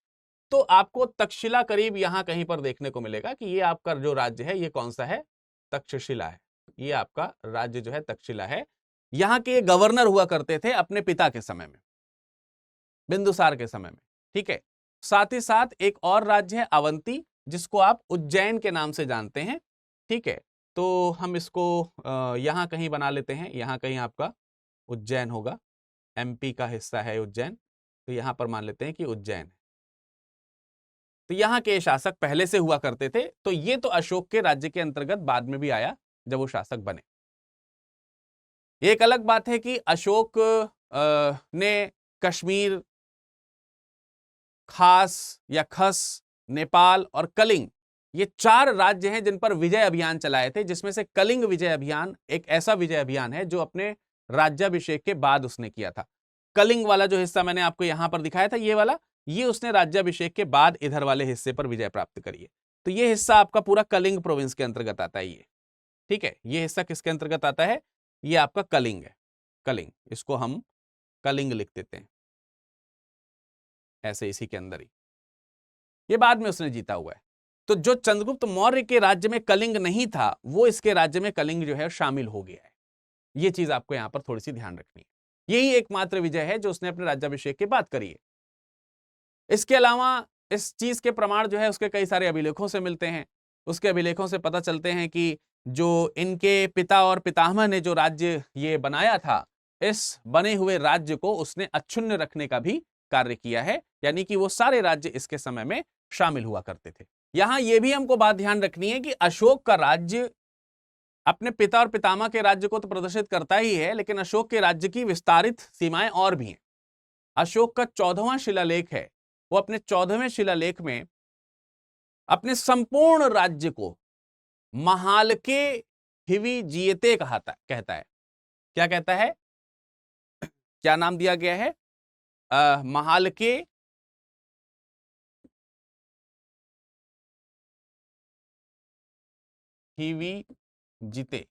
तो आपको तक्षशिला करीब यहाँ कहीं पर देखने को मिलेगा कि ये आपका जो राज्य है ये कौन सा है, तक्षशिला है। ये आपका राज्य जो है तक्षशिला है। यहाँ के गवर्नर हुआ करते थे अपने पिता के समय में, बिंदुसार के समय में, ठीक है। साथ ही साथ एक और राज्य है अवंती, जिसको आप उज्जैन के नाम से जानते हैं, ठीक है। तो हम इसको यहाँ कहीं बना लेते हैं, यहाँ कहीं आपका उज्जैन होगा, एमपी का हिस्सा है उज्जैन, तो यहाँ पर मान लेते हैं कि उज्जैन है। तो यहाँ के शासक पहले से हुआ करते थे, तो ये तो अशोक के राज्य के अंतर्गत बाद में भी आया जब वो शासक बने। एक अलग बात है कि अशोक ने कश्मीर, खास या खस, नेपाल और कलिंग, ये 4 राज्य हैं जिन पर विजय अभियान चलाए थे, जिसमें से कलिंग विजय अभियान एक ऐसा विजय अभियान है जो अपने राज्याभिषेक के बाद उसने किया था। कलिंग वाला जो हिस्सा मैंने आपको यहां पर दिखाया था, ये वाला, ये उसने राज्याभिषेक के बाद इधर वाले हिस्से पर विजय प्राप्त करी है। तो ये हिस्सा आपका पूरा कलिंग प्रोविंस के अंतर्गत आता है ये, ठीक है। ये हिस्सा किसके अंतर्गत आता है, ये आपका कलिंग है, कलिंग, इसको हम कलिंग लिख देते हैं ऐसे इसी के अंदर ही, ये बाद में उसने जीता हुआ है। तो जो चंद्रगुप्त मौर्य के राज्य में कलिंग नहीं था, वो इसके राज्य में कलिंग जो है शामिल हो गया है। ये चीज आपको यहां पर थोड़ी सी ध्यान रखनी है। यही एकमात्र विजय है जो उसने अपने राज्याभिषेक के बाद करी है। इसके अलावा इस चीज के प्रमाण जो है उसके कई सारे अभिलेखों से मिलते हैं। उसके अभिलेखों से पता चलते हैं कि जो इनके पिता और पितामह ने जो राज्य ये बनाया था, इस बने हुए राज्य को उसने अक्षुण्ण रखने का भी कार्य किया है, यानी कि वो सारे राज्य इसके समय में शामिल हुआ करते थे। यहां यह भी हमको बात ध्यान रखनी है कि अशोक का राज्य अपने पिता और पितामह के राज्य को तो प्रदर्शित करता ही है, लेकिन अशोक के राज्य की विस्तारित सीमाएं और भी हैं। अशोक का 14वां शिलालेख है, वो अपने 14वें शिलालेख में अपने संपूर्ण राज्य को महालके हिवि जियते कहता है। क्या कहता है, क्या नाम दिया गया है, महालके हिवि जिते।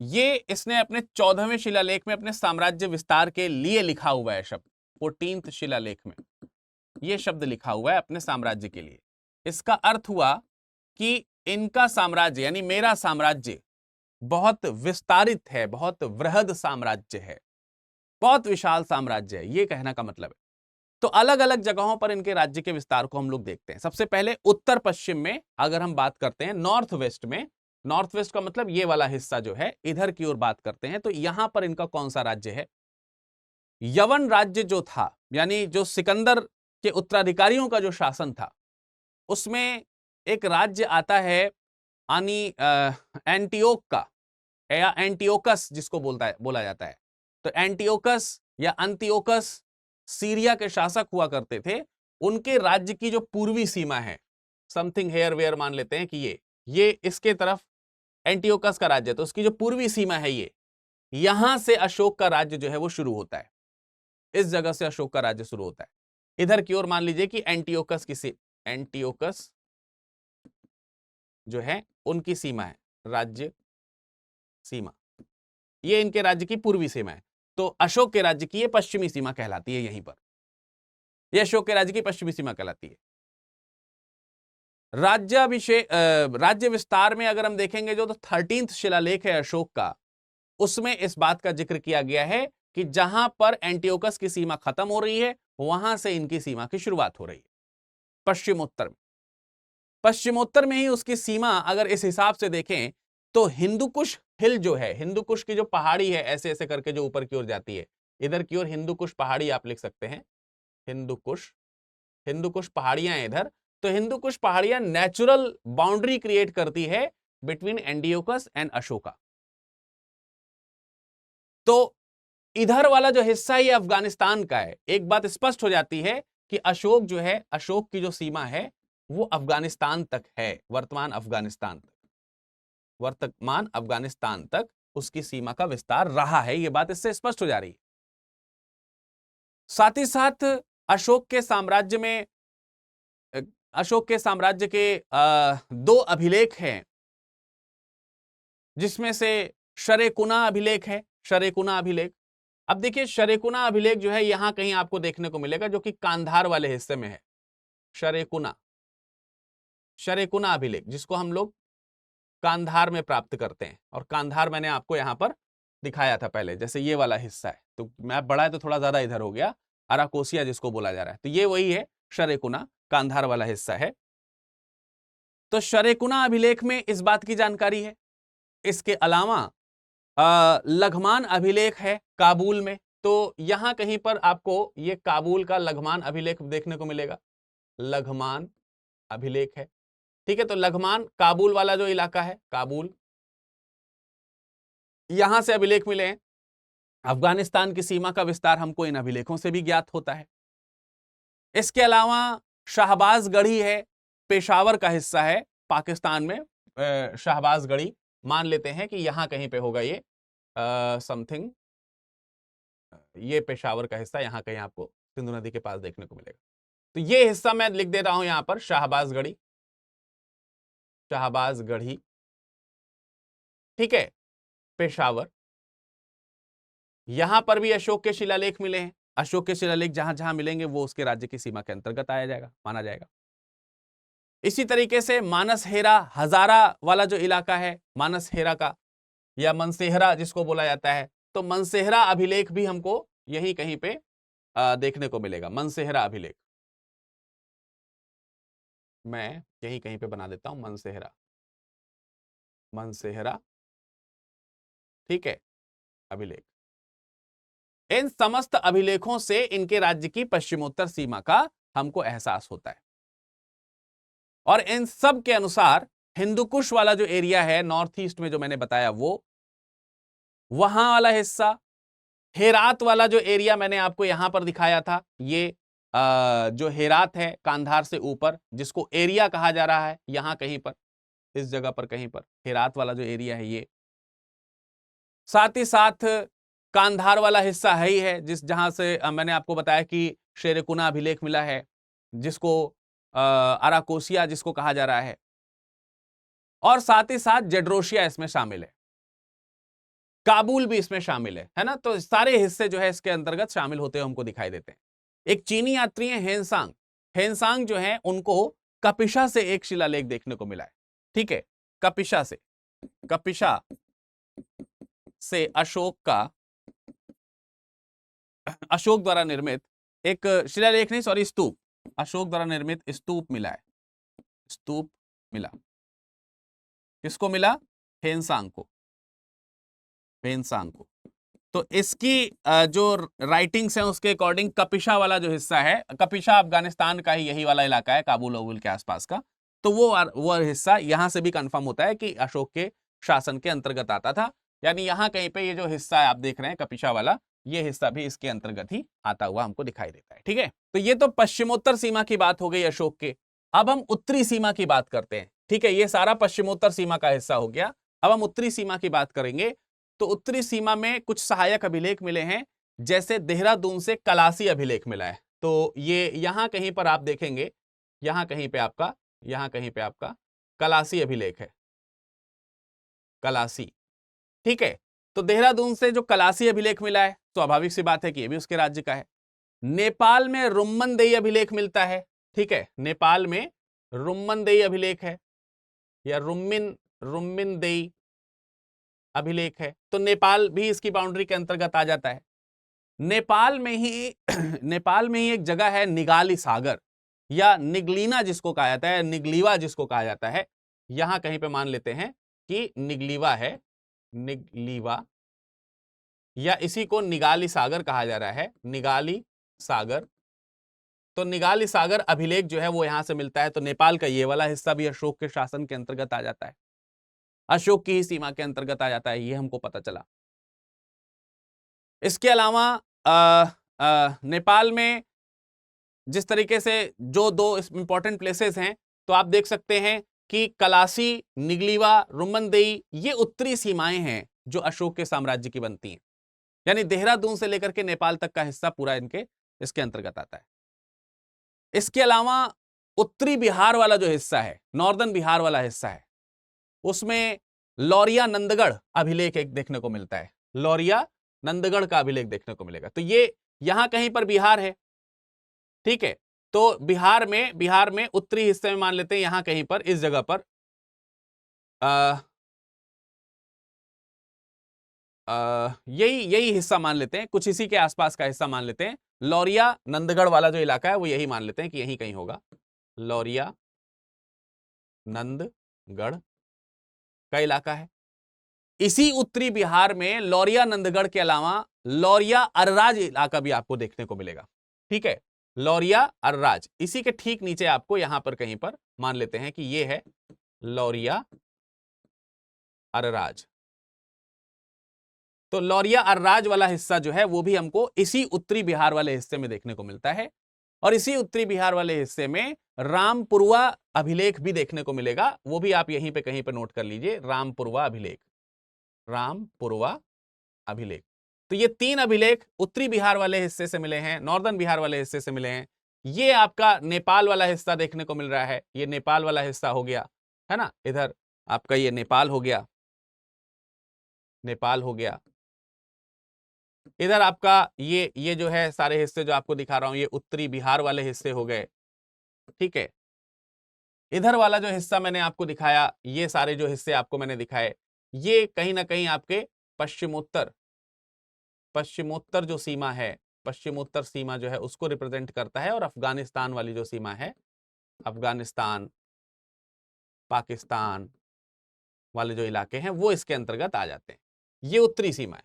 ये इसने अपने 14वें शिलालेख में अपने साम्राज्य विस्तार के लिए लिखा हुआ है शब्द, 14th शिलालेख में ये शब्द लिखा हुआ है अपने साम्राज्य के लिए। इसका अर्थ हुआ कि इनका साम्राज्य यानी मेरा साम्राज्य बहुत विस्तारित है, बहुत वृहद साम्राज्य है, बहुत विशाल साम्राज्य है, ये कहना का मतलब है। तो अलग अलग जगहों पर इनके राज्य के विस्तार को हम लोग देखते हैं। सबसे पहले उत्तर पश्चिम में अगर हम बात करते हैं, नॉर्थ वेस्ट में, नॉर्थ वेस्ट का मतलब ये वाला हिस्सा जो है, इधर की ओर बात करते हैं, तो यहां पर इनका कौन सा राज्य है, यवन राज्य जो था, यानी जो सिकंदर के उत्तराधिकारियों का जो शासन था, उसमें एक राज्य आता है एंटियोक का, या एंटियोकस जिसको बोला जाता है। तो एंटियोकस या अंतियोकस सीरिया के शासक हुआ करते थे। उनके राज्य की जो पूर्वी सीमा है, समथिंग हेयर वेयर मान लेते हैं कि ये इसके तरफ एंटियोकस का राज्य है, तो उसकी जो पूर्वी सीमा है ये, यहां से अशोक का राज्य जो है वो शुरू होता है। इस जगह से अशोक का राज्य शुरू होता है। इधर की ओर मान लीजिए कि एंटियोकस जो है उनकी सीमा है, राज्य सीमा, ये इनके राज्य की पूर्वी सीमा है। तो अशोक के राज्य की ये पश्चिमी सीमा कहलाती है। यहीं पर ये अशोक के राज्य की पश्चिमी सीमा कहलाती है। राज्य विस्तार में अगर हम देखेंगे जो तो 13th शिलालेख है अशोक का, उसमें इस बात का जिक्र किया गया है कि जहां पर एंटियोकस की सीमा खत्म हो रही है वहां से इनकी सीमा की शुरुआत हो रही है पश्चिमोत्तर में। पश्चिमोत्तर में ही उसकी सीमा अगर इस हिसाब से देखें तो हिंदुकुश हिल जो है, हिंदुकुश की जो पहाड़ी है ऐसे ऐसे करके जो ऊपर की ओर जाती है, इधर की ओर हिंदुकुश पहाड़ी आप लिख सकते हैं, हिंदुकुश, हिंदुकुश पहाड़ियां इधर, तो हिंदुकुश पहाड़ियां नेचुरल बाउंड्री क्रिएट करती है बिटवीन एंटियोकस एंड अशोका। तो इधर वाला जो हिस्सा ये अफगानिस्तान का है। एक बात स्पष्ट हो जाती है कि अशोक जो है, अशोक की जो सीमा है वो अफगानिस्तान तक है, वर्तमान अफगानिस्तान तक, वर्तमान अफगानिस्तान तक उसकी सीमा का विस्तार रहा है, यह बात इससे स्पष्ट हो जा रही है। साथ ही साथ अशोक के साम्राज्य में, अशोक के साम्राज्य के दो अभिलेख हैं जिसमें से शरेकुना अभिलेख है, शरेकुना अभिलेख। अब देखिए शरेकुना अभिलेख जो है यहां कहीं आपको देखने को मिलेगा जो कि कांधार वाले हिस्से में है। शरेकुना, शरेकुना अभिलेख जिसको हम लोग कांधार में प्राप्त करते हैं, और कांधार मैंने आपको यहां पर दिखाया था पहले, जैसे ये वाला हिस्सा है, तो मैप बड़ा है तो थोड़ा ज्यादा इधर हो गया, अराकोसिया जिसको बोला जा रहा है, तो ये वही है शरेकुना, कांधार वाला हिस्सा है। तो शरेकुना अभिलेख में इस बात की जानकारी है। इसके अलावा लघमान अभिलेख है काबुल में, तो यहां कहीं पर आपको ये काबुल का लघमान अभिलेख देखने को मिलेगा, लघमान अभिलेख है, ठीक है। तो लघमान काबुल वाला जो इलाका है, काबुल, यहां से अभिलेख मिले हैं। अफगानिस्तान की सीमा का विस्तार हमको इन अभिलेखों से भी ज्ञात होता है। इसके अलावा शाहबाज गढ़ी है, पेशावर का हिस्सा है पाकिस्तान में, शाहबाज गढ़ी मान लेते हैं कि यहां कहीं पे होगा ये समथिंग, ये पेशावर का हिस्सा यहां कहीं आपको सिंधु नदी के पास देखने को मिलेगा। तो ये हिस्सा मैं लिख दे रहा हूं यहां पर, शाहबाज गढ़ी, शाहबाज गढ़ी, ठीक है, पेशावर। यहां पर भी अशोक के शिलालेख मिले हैं। अशोक के शिलालेख जहां जहां मिलेंगे वो उसके राज्य की सीमा के अंतर्गत आया जाएगा, माना जाएगा। इसी तरीके से मानस हेरा हजारा वाला जो इलाका है, मानस हेरा का, या मनसेहरा जिसको बोला जाता है, तो मनसेहरा अभिलेख भी हमको यही कहीं पे देखने को मिलेगा। मनसेहरा अभिलेख मैं यही कहीं पे बना देता हूं, मनसेहरा, मनसेहरा, ठीक है, अभिलेख। इन समस्त अभिलेखों से इनके राज्य की पश्चिमोत्तर सीमा का हमको एहसास होता है, और इन सब के अनुसार हिंदुकुश वाला जो एरिया है नॉर्थ ईस्ट में जो मैंने बताया, वो वहां वाला हिस्सा, हेरात वाला जो एरिया मैंने आपको यहां पर दिखाया था, ये जो हेरात है कांधार से ऊपर, जिसको एरिया कहा जा रहा है, यहां कहीं पर, इस जगह पर कहीं पर हेरात वाला जो एरिया है ये, साथ ही साथ कांधार वाला हिस्सा है ही है, जिस जहां से मैंने आपको बताया कि शेरेकुना अभिलेख मिला है, जिसको अराकोसिया जिसको कहा जा रहा है, और साथ ही साथ जेड्रोशिया इसमें शामिल है, काबुल भी इसमें शामिल है ना। तो सारे हिस्से जो है इसके अंतर्गत शामिल होते हुए हमको दिखाई देते हैं। एक चीनी यात्री है हेनसांग, हेनसांग जो है उनको कपिशा से एक शिलालेख देखने को मिला है, ठीक है, कपिशा से, कपिशा से अशोक का, अशोक द्वारा निर्मित एक शिलालेख नहीं, सॉरी, स्तूप, अशोक द्वारा निर्मित स्तूप मिला है, स्तूप मिला, किसको मिला? हेनसांग को, हेनसांग को। तो इसकी जो राइटिंग्स हैं उसके अकॉर्डिंग कपिशा वाला जो हिस्सा है, कपिशा अफगानिस्तान का ही यही वाला इलाका है, काबुल वबुल के आसपास का, तो वो हिस्सा यहां से भी कंफर्म होता है कि अशोक के शासन के अंतर्गत आता था। यानी यहां कहीं पे ये जो हिस्सा है आप देख रहे हैं कपिशा वाला, ये हिस्सा भी इसके अंतर्गत ही आता हुआ हमको दिखाई देता है, ठीक है। तो ये तो पश्चिमोत्तर सीमा की बात हो गई अशोक के। अब हम उत्तरी सीमा की बात करते हैं, ठीक है, ये सारा पश्चिमोत्तर सीमा का हिस्सा हो गया। अब हम उत्तरी सीमा की बात करेंगे। तो उत्तरी सीमा में कुछ सहायक अभिलेख मिले हैं, जैसे देहरादून से कलासी अभिलेख मिला है। तो ये यहां कहीं पर आप देखेंगे, यहां कहीं पे आपका, यहां कहीं पे आपका कलासी अभिलेख है, कलासी, ठीक है। तो देहरादून से जो कलासी अभिलेख मिला है, स्वाभाविक सी बात है कि ये भी उसके राज्य का है। नेपाल में रुम्मनदेई अभिलेख मिलता है, ठीक है, नेपाल में रुम्मनदेई अभिलेख है, या रुम्मिनदेई अभिलेख है, तो नेपाल भी इसकी बाउंड्री के अंतर्गत आ जाता है। नेपाल में ही नेपाल में ही एक जगह है निगाली सागर या निगलीना जिसको कहा जाता है, निगलीवा जिसको कहा जाता है। यहां कहीं पे मान लेते हैं कि निगलीवा है, निगलीवा, या इसी को निगाली सागर कहा जा रहा है, निगाली सागर। तो निगाली सागर अभिलेख जो है वो यहां से मिलता है। तो नेपाल का ये वाला हिस्सा भी अशोक के शासन के अंतर्गत आ जाता है, अशोक की ही सीमा के अंतर्गत आ जाता है, ये हमको पता चला। इसके अलावा नेपाल में जिस तरीके से जो दो इंपॉर्टेंट प्लेसेस हैं, तो आप देख सकते हैं कि कलासी, निगलीवा, रुमनदेई, ये उत्तरी सीमाएं हैं जो अशोक के साम्राज्य की बनती हैं। यानी देहरादून से लेकर के नेपाल तक का हिस्सा पूरा इसके अंतर्गत आता है। इसके अलावा उत्तरी बिहार वाला जो हिस्सा है, नॉर्दर्न बिहार वाला हिस्सा है, उसमें लौरिया नंदगढ़ अभिलेख एक देखने को मिलता है, लौरिया नंदगढ़ का अभिलेख देखने को मिलेगा। तो ये यहां कहीं पर बिहार है, ठीक है। तो बिहार में उत्तरी हिस्से में मान लेते हैं यहां कहीं पर, इस जगह पर यही हिस्सा मान लेते हैं, कुछ इसी के आसपास का हिस्सा मान लेते हैं। लौरिया नंदगढ़ वाला जो इलाका है वो यही मान लेते हैं कि यही कहीं होगा, लौरिया नंदगढ़ का इलाका है। इसी उत्तरी बिहार में लौरिया नंदगढ़ के अलावा लौरिया अरराज इलाका भी आपको देखने को मिलेगा, ठीक है। लौरिया अरराज, इसी के ठीक नीचे आपको यहां पर कहीं पर मान लेते हैं कि ये है लौरिया अरराज। तो लौरिया अरराज वाला हिस्सा जो है वो भी हमको इसी उत्तरी बिहार वाले हिस्से में देखने को मिलता है। और इसी उत्तरी बिहार वाले हिस्से में रामपुरवा अभिलेख भी देखने को मिलेगा, वो भी आप यहीं पे कहीं पे नोट कर लीजिए, रामपुरवा अभिलेख, रामपुरवा अभिलेख। तो ये तीन अभिलेख उत्तरी बिहार वाले हिस्से से मिले हैं, नॉर्दर्न बिहार वाले हिस्से से मिले हैं। ये आपका नेपाल वाला हिस्सा देखने को मिल रहा है, ये नेपाल वाला हिस्सा हो गया, है ना। इधर आपका ये नेपाल हो गया, नेपाल हो गया। इधर आपका ये जो है सारे हिस्से जो आपको दिखा रहा हूं, ये उत्तरी बिहार वाले हिस्से हो गए, ठीक है। इधर वाला जो हिस्सा मैंने आपको दिखाया, ये सारे जो हिस्से आपको मैंने दिखाए, ये कहीं ना कहीं आपके पश्चिमोत्तर जो सीमा है, पश्चिमोत्तर सीमा जो है उसको रिप्रेजेंट करता है। और अफगानिस्तान वाली जो सीमा है, अफगानिस्तान, पाकिस्तान वाले जो इलाके हैं वो इसके अंतर्गत आ जाते हैं। ये उत्तरी सीमा है,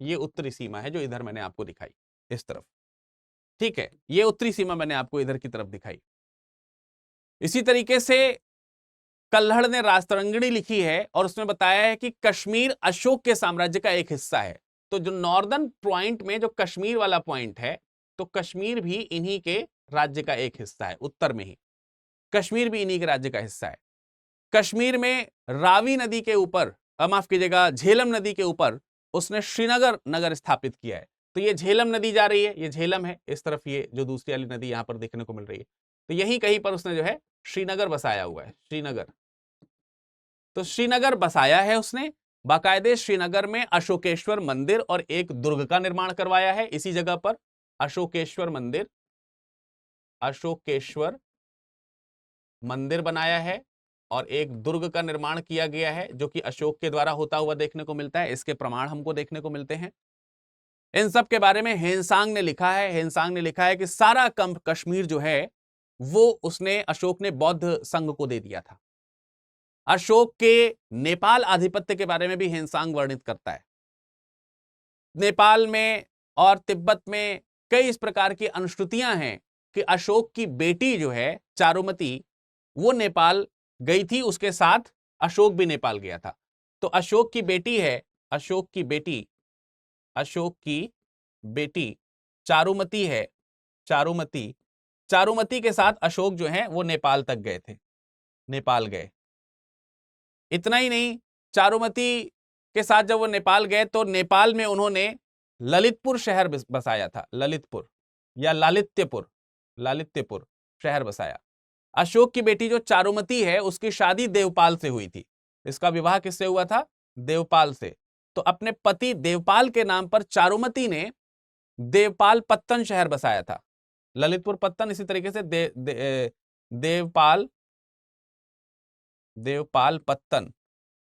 ये उत्तरी सीमा है जो इधर मैंने आपको दिखाई, इस तरफ, ठीक है। ये उत्तरी सीमा मैंने आपको इधर की तरफ दिखाई। इसी तरीके से कल्हड़ ने राजतरंगिणी लिखी है और उसमें बताया है कि कश्मीर अशोक के साम्राज्य का एक हिस्सा है। तो जो नॉर्दर्न पॉइंट में जो कश्मीर वाला पॉइंट है, तो कश्मीर भी इन्हीं के राज्य का एक हिस्सा है, उत्तर में ही कश्मीर भी इन्हीं के राज्य का हिस्सा है। कश्मीर में रावी नदी के ऊपर, माफ कीजिएगा, झेलम नदी के ऊपर उसने श्रीनगर नगर स्थापित किया है। तो ये झेलम नदी जा रही है, ये झेलम है, इस तरफ ये जो दूसरी वाली नदी यहां पर देखने को मिल रही है, तो यहीं कहीं पर उसने जो है श्रीनगर बसाया हुआ है, श्रीनगर। तो श्रीनगर बसाया है उसने, बाकायदे श्रीनगर में अशोकेश्वर मंदिर और एक दुर्ग का निर्माण करवाया है इसी जगह पर, अशोकेश्वर मंदिर, अशोकेश्वर मंदिर बनाया है और एक दुर्ग का निर्माण किया गया है जो कि अशोक के द्वारा होता हुआ देखने को मिलता है। इसके प्रमाण हमको देखने को मिलते हैं। इन सब के बारे में हेनसांग ने लिखा है, हेनसांग ने लिखा है कि सारा कश्मीर जो है वो उसने, अशोक ने बौद्ध संघ को दे दिया था। अशोक के नेपाल आधिपत्य के बारे में भी हेनसांग वर्णित करता है। नेपाल में और तिब्बत में कई इस प्रकार की अनुश्रुतियां हैं कि अशोक की बेटी जो है चारुमती, वो नेपाल गई थी, उसके साथ अशोक भी नेपाल गया था। तो अशोक की बेटी है, अशोक की बेटी चारुमती है, चारुमती के साथ अशोक जो है वो नेपाल तक गए थे, नेपाल गए। इतना ही नहीं, चारुमती के साथ जब वो नेपाल गए तो नेपाल में उन्होंने ललितपुर शहर बसाया था, ललितपुर या लालित्यपुर शहर बसाया। अशोक की बेटी जो चारुमती है उसकी शादी देवपाल से हुई थी। इसका विवाह किससे हुआ था? देवपाल से। तो अपने पति देवपाल के नाम पर चारुमती ने देवपाल पत्तन शहर बसाया था। ललितपुर पत्तन, इसी तरीके से देवपाल पत्तन,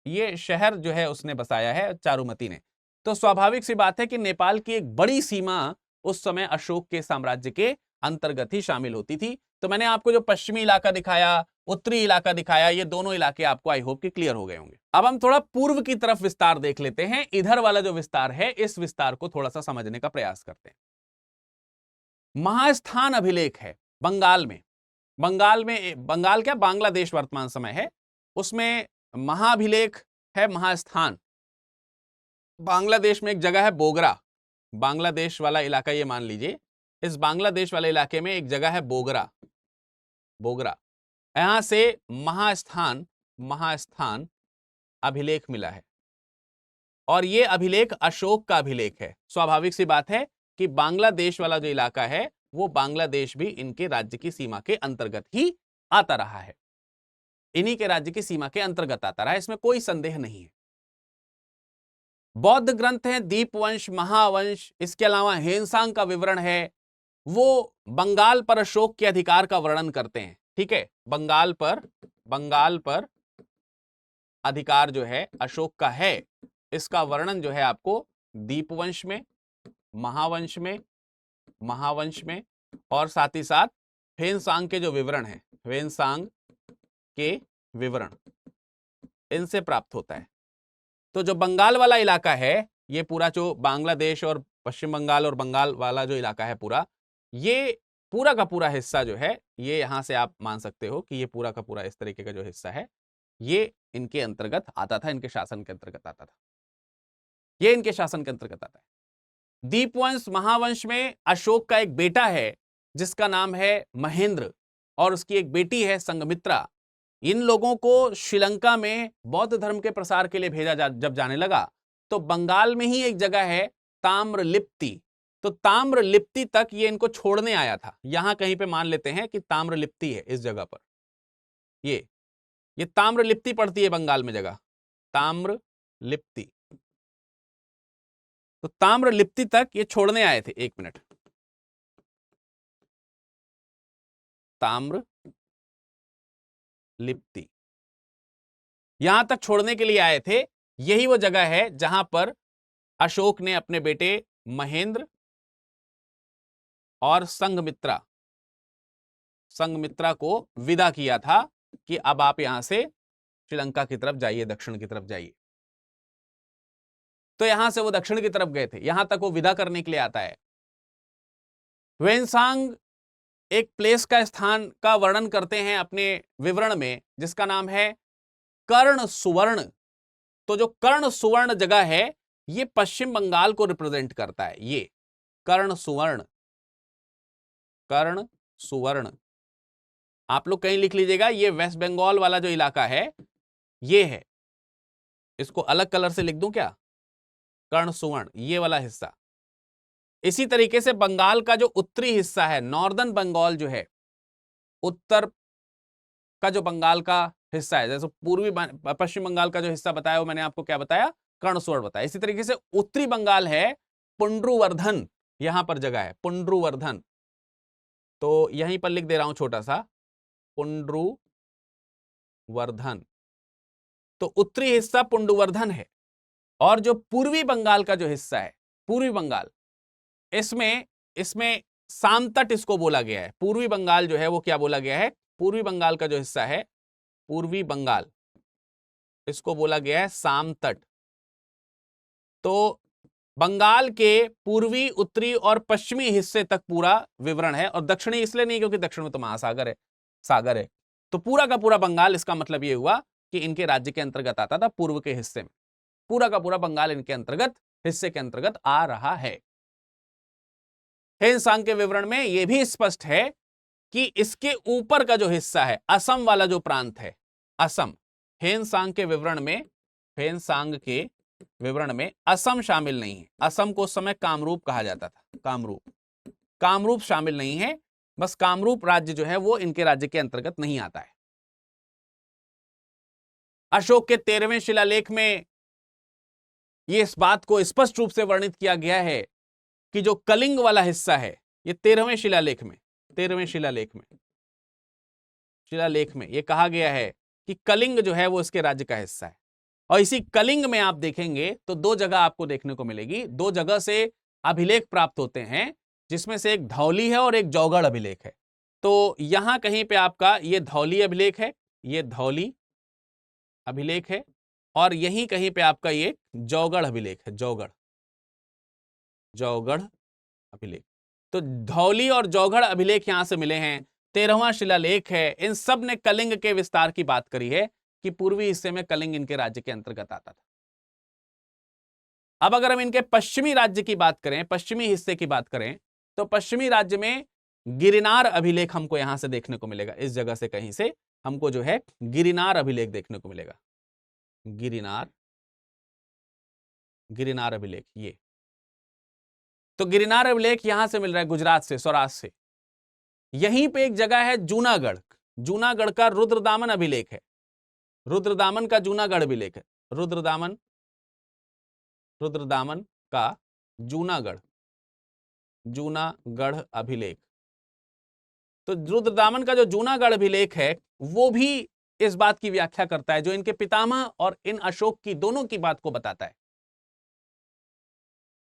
ये शहर जो है उसने बसाया है चारुमती ने। तो स्वाभाविक सी बात है कि नेपाल की एक बड़ी सीमा उस समय अशोक के साम्राज्य के अंतर्गत ही शामिल होती थी। तो मैंने आपको जो पश्चिमी इलाका दिखाया, उत्तरी इलाका दिखाया, ये दोनों इलाके आपको आई होप कि क्लियर हो गए होंगे। अब हम थोड़ा पूर्व की तरफ विस्तार देख लेते हैं। इधर वाला जो विस्तार है, इस विस्तार को थोड़ा सा समझने का प्रयास करते हैं। महास्थान अभिलेख है बंगाल में। बंगाल क्या, बांग्लादेश वर्तमान समय है, उसमें महाभिलेख है महास्थान। बांग्लादेश में एक जगह है बोगरा, बांग्लादेश वाला इलाका ये मान लीजिए, इस बांग्लादेश वाले इलाके में एक जगह है बोगरा, यहां से महास्थान अभिलेख मिला है। और ये अभिलेख अशोक का अभिलेख है। स्वाभाविक सी बात है कि बांग्लादेश वाला जो इलाका है वो बांग्लादेश भी इनके राज्य की सीमा के अंतर्गत ही आता रहा है, इन्हीं के राज्य की सीमा के अंतर्गत आता रहा है, इसमें कोई संदेह नहीं है। बौद्ध ग्रंथ हैं दीपवंश, महावंश, इसके अलावा हेनसांग का विवरण है, वो बंगाल पर अशोक के अधिकार का वर्णन करते हैं। ठीक है, बंगाल पर अधिकार जो है अशोक का है, इसका वर्णन जो है आपको दीपवंश में, महावंश में और साथ ही साथ हेनसांग के जो विवरण है, हेनसांग के विवरण, इनसे प्राप्त होता है। तो जो बंगाल वाला इलाका है, ये पूरा जो बांग्लादेश और पश्चिम बंगाल और बंगाल वाला जो इलाका है पूरा, ये पूरा का पूरा हिस्सा जो है, ये यहां से आप मान सकते हो कि ये पूरा का पूरा इस तरीके का जो हिस्सा है, ये इनके अंतर्गत आता था, इनके शासन के अंतर्गत आता था, ये इनके शासन के अंतर्गत आता है। दीपवंश महावंश में अशोक का एक बेटा है जिसका नाम है महेंद्र, और उसकी एक बेटी है संघमित्रा। इन लोगों को श्रीलंका में बौद्ध धर्म के प्रसार के लिए भेजा जब जाने लगा, तो बंगाल में ही एक जगह है ताम्रलिप्ति, तो ताम्रलिप्ति तक ये इनको छोड़ने आया था। यहां कहीं पे मान लेते हैं कि ताम्रलिप्ति है इस जगह पर, ये ताम्रलिप्ति पड़ती है बंगाल में जगह, ताम्रलिप्ति। तो ताम्रलिप्ति तक ये छोड़ने आए थे, एक मिनट, ताम्रलिप्ति यहां तक छोड़ने के लिए आए थे। यही वो जगह है जहां पर अशोक ने अपने बेटे महेंद्र और संघमित्रा को विदा किया था कि अब आप यहां से श्रीलंका की तरफ जाइए, दक्षिण की तरफ जाइए। तो यहां से वो दक्षिण की तरफ गए थे, यहां तक वो विदा करने के लिए आता है। ह्वेनसांग एक प्लेस का, स्थान का वर्णन करते हैं अपने विवरण में, जिसका नाम है कर्ण सुवर्ण। तो जो कर्ण सुवर्ण जगह है, ये पश्चिम बंगाल को रिप्रेजेंट करता है। ये कर्ण सुवर्ण आप लोग कहीं लिख लीजिएगा, ये वेस्ट बंगाल वाला जो इलाका है ये है, इसको अलग कलर से लिख दूं क्या, कर्ण सुवर्ण, ये वाला हिस्सा। इसी तरीके से बंगाल का जो उत्तरी हिस्सा है, नॉर्दर्न बंगाल जो है, उत्तर का जो बंगाल का हिस्सा है, जैसे पूर्वी पश्चिम बंगाल का जो हिस्सा बताया वो मैंने आपको क्या बताया, कर्ण सुवर्ण बताया। इसी तरीके से उत्तरी बंगाल है पुंड्रुवर्धन, यहां पर जगह है पुंड्रुवर्धन, तो यहीं पर लिख दे रहा हूं छोटा सा, पुंड्रुवर्धन। तो उत्तरी हिस्सा पुंड्रुवर्धन है। और जो पूर्वी बंगाल का जो हिस्सा है, पूर्वी बंगाल, इसमें सामतट इसको बोला गया है। पूर्वी बंगाल जो है वो क्या बोला गया है, पूर्वी बंगाल का जो हिस्सा है, पूर्वी बंगाल, इसको बोला गया है सामतट। तो बंगाल के पूर्वी, उत्तरी और पश्चिमी हिस्से तक पूरा विवरण है, और दक्षिणी इसलिए नहीं क्योंकि दक्षिण में तो महासागर है, सागर है। तो पूरा का पूरा बंगाल, इसका मतलब यह हुआ कि इनके राज्य के अंतर्गत आता था। पूर्व के हिस्से में पूरा का पूरा बंगाल इनके अंतर्गत, हिस्से के अंतर्गत आ रहा है। हेनसांग के विवरण में यह भी स्पष्ट है कि इसके ऊपर का जो हिस्सा है, असम वाला जो प्रांत है, असम, हेनसांग के विवरण में असम शामिल नहीं है। असम को उस समय कामरूप कहा जाता था, कामरूप शामिल नहीं है, बस कामरूप राज्य जो है वो इनके राज्य के अंतर्गत नहीं आता है। अशोक के 13वें शिलालेख में ये इस बात को स्पष्ट रूप से वर्णित किया गया है कि जो कलिंग वाला हिस्सा है, ये 13वें शिलालेख में ये कहा गया है कि कलिंग जो है वो इसके राज्य का हिस्सा है। और इसी कलिंग में आप देखेंगे तो दो जगह आपको देखने को मिलेगी, दो जगह से अभिलेख प्राप्त होते हैं जिसमें से एक धौली है और एक जौगढ़ अभिलेख है। तो यहां कहीं पे आपका ये धौली अभिलेख है, ये धौली अभिलेख है, और यहीं कहीं पे आपका ये जौगढ़ अभिलेख है, जौगढ़ अभिलेख। तो धौली और जौगढ़ अभिलेख यहां से मिले हैं। 13वां शिलालेख है। इन सब ने कलिंग के विस्तार की बात करी है कि पूर्वी हिस्से में कलिंग इनके राज्य के अंतर्गत आता था। अब अगर हम इनके पश्चिमी राज्य की बात करें, पश्चिमी हिस्से की बात करें, तो पश्चिमी राज्य में गिरनार अभिलेख हमको यहां से देखने को मिलेगा। इस जगह से कहीं से हमको जो है गिरनार अभिलेख देखने को मिलेगा। गिरनार अभिलेख, ये तो गिरनार अभिलेख यहां से मिल रहा है, गुजरात से, सौराष्ट्र से। यहीं पे एक जगह है जूनागढ़, जूनागढ़ का रुद्रदामन अभिलेख है, रुद्रदामन का जूनागढ़ अभिलेख है, रुद्रदामन का जूनागढ़ अभिलेख। तो रुद्रदामन का जो जूनागढ़ अभिलेख है वो भी इस बात की व्याख्या करता है, जो इनके पितामह और इन अशोक की दोनों की बात को बताता है।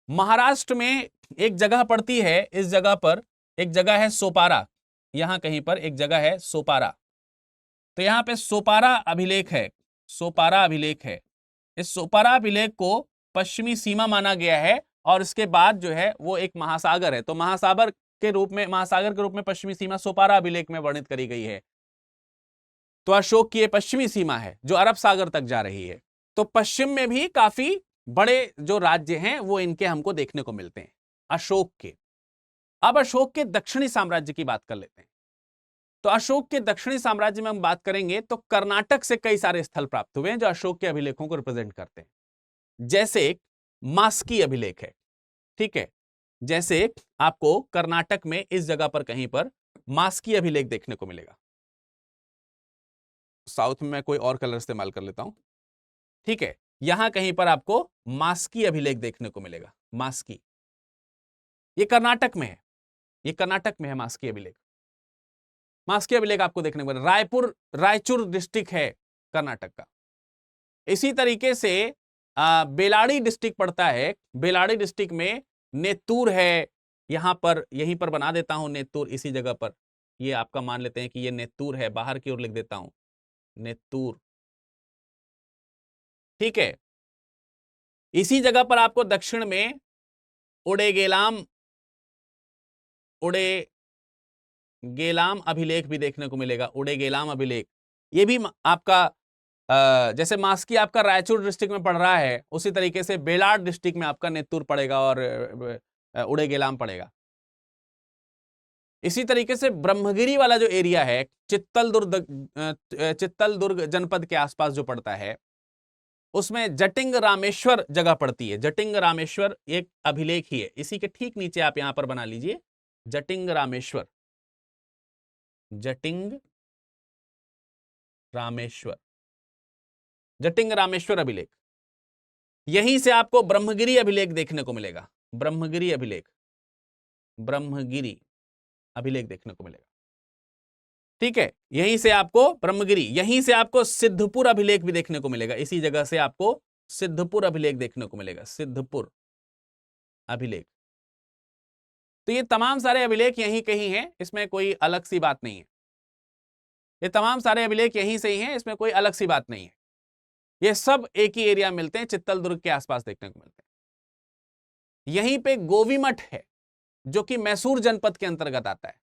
महाराष्ट्र में एक जगह पड़ती है, इस जगह पर एक जगह है सोपारा, यहां कहीं पर एक जगह है सोपारा। तो यहां पे सोपारा अभिलेख है, सोपारा अभिलेख है। इस सोपारा अभिलेख को पश्चिमी सीमा माना गया है, और इसके बाद जो है वो एक महासागर है। तो महासागर के रूप में पश्चिमी सीमा सोपारा अभिलेख में वर्णित करी गई है। तो अशोक की ये पश्चिमी सीमा है जो अरब सागर तक जा रही है। तो पश्चिम में भी काफी बड़े जो राज्य हैं वो इनके हमको देखने को मिलते हैं, अशोक के। अब अशोक के दक्षिणी साम्राज्य की बात कर लेते हैं। तो अशोक के दक्षिणी साम्राज्य में हम बात करेंगे तो कर्नाटक से कई सारे स्थल प्राप्त हुए हैं जो अशोक के अभिलेखों को रिप्रेजेंट करते हैं। जैसे एक मास्की अभिलेख है, ठीक है, जैसे आपको कर्नाटक में इस जगह पर कहीं पर मास्की अभिलेख देखने को मिलेगा। साउथ में मैं कोई और कलर इस्तेमाल कर लेता हूं, ठीक है, यहां कहीं पर आपको मास्की अभिलेख देखने को मिलेगा। मास्की, ये कर्नाटक में है, ये कर्नाटक में है मास्की अभिलेख। मास्की अभिलेख आपको देखने को मिलेगा। रायचूर डिस्ट्रिक्ट है कर्नाटक का। इसी तरीके से बेलाड़ी डिस्ट्रिक्ट पड़ता है, बेलाड़ी डिस्ट्रिक्ट में नेत्तूर है, यहां पर, यहीं पर बना देता हूं नेत्तूर, इसी जगह पर ये आपका मान लेते हैं कि ये नेत्तूर है, बाहर की ओर लिख देता हूं नेत्तूर, ठीक है। इसी जगह पर आपको दक्षिण में उडेगेलाम अभिलेख भी देखने को मिलेगा। उडेगेलाम अभिलेख, ये भी आपका जैसे मास्की आपका रायचूर डिस्ट्रिक्ट में पड़ रहा है, उसी तरीके से बेलाड डिस्ट्रिक्ट में आपका नेत्तूर पड़ेगा और उडेगेलाम पड़ेगा। इसी तरीके से ब्रह्मगिरी वाला जो एरिया है, चित्तलदुर्ग जनपद के आसपास जो पड़ता है, उसमें जटिंग रामेश्वर जगह पड़ती है। जटिंग रामेश्वर एक अभिलेख ही है, इसी के ठीक नीचे आप यहां पर बना लीजिए जटिंग रामेश्वर, जटिंग रामेश्वर अभिलेख। यहीं से आपको ब्रह्मगिरी अभिलेख देखने को मिलेगा, ब्रह्मगिरी अभिलेख देखने को मिलेगा, ठीक है। यहीं से आपको ब्रह्मगिरी, यहीं से आपको सिद्धपुर अभिलेख भी देखने को मिलेगा। इसी जगह से आपको सिद्धपुर अभिलेख देखने को मिलेगा, सिद्धपुर अभिलेख। तो ये तमाम सारे अभिलेख यहीं कहीं हैं, इसमें कोई अलग सी बात नहीं है। ये तमाम सारे अभिलेख यहीं से ही हैं, इसमें कोई अलग सी बात नहीं है। ये सब एक ही एरिया मिलते हैं, चित्तलदुर्ग के आसपास देखने को मिलते हैं। यहीं पे गोवीमठ है जो कि मैसूर जनपद के अंतर्गत आता है,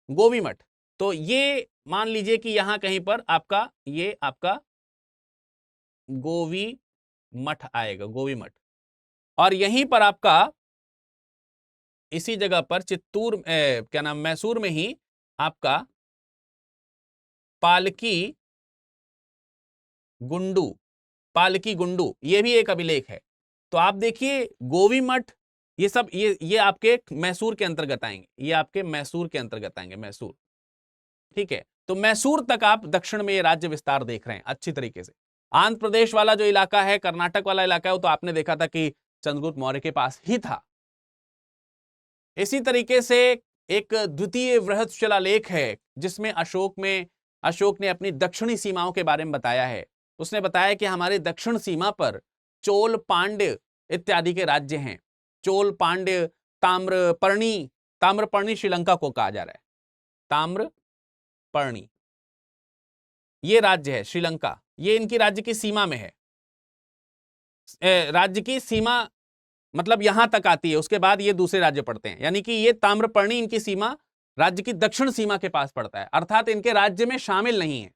गोवीमठ। तो ये मान लीजिए कि यहां कहीं पर आपका ये आपका गोवी मठ आएगा, गोवीमठ। और यहीं पर आपका इसी जगह पर मैसूर में ही आपका पालकी गुंडू ये भी एक अभिलेख है। तो आप देखिए गोवीमठ, ये सब ये आपके मैसूर के अंतर्गत आएंगे, ये आपके मैसूर के अंतर्गत आएंगे, मैसूर, ठीक है। तो मैसूर तक आप दक्षिण में ये राज्य विस्तार देख रहे हैं अच्छी तरीके से। आंध्र प्रदेश वाला जो इलाका है, कर्नाटक वाला इलाका है, वो तो आपने देखा था कि चंद्रगुप्त मौर्य के पास ही था। इसी तरीके से एक द्वितीय वृहत शिलालेख है जिसमें अशोक ने अपनी दक्षिणी सीमाओं के बारे में बताया है। उसने बताया कि हमारे दक्षिण सीमा पर चोल, पांड्य इत्यादि के राज्य हैं। चोल, पांड्य, ताम्रपर्णी ताम्रपर्णी श्रीलंका को कहा जा रहा है। ताम्रपर्णी ये राज्य है श्रीलंका, ये इनकी राज्य की सीमा में है। राज्य की सीमा मतलब यहां तक आती है, उसके बाद ये दूसरे राज्य पड़ते हैं, यानी कि ये ताम्रपर्णी इनकी सीमा राज्य की दक्षिण सीमा के पास पड़ता है, अर्थात इनके राज्य में शामिल नहीं है।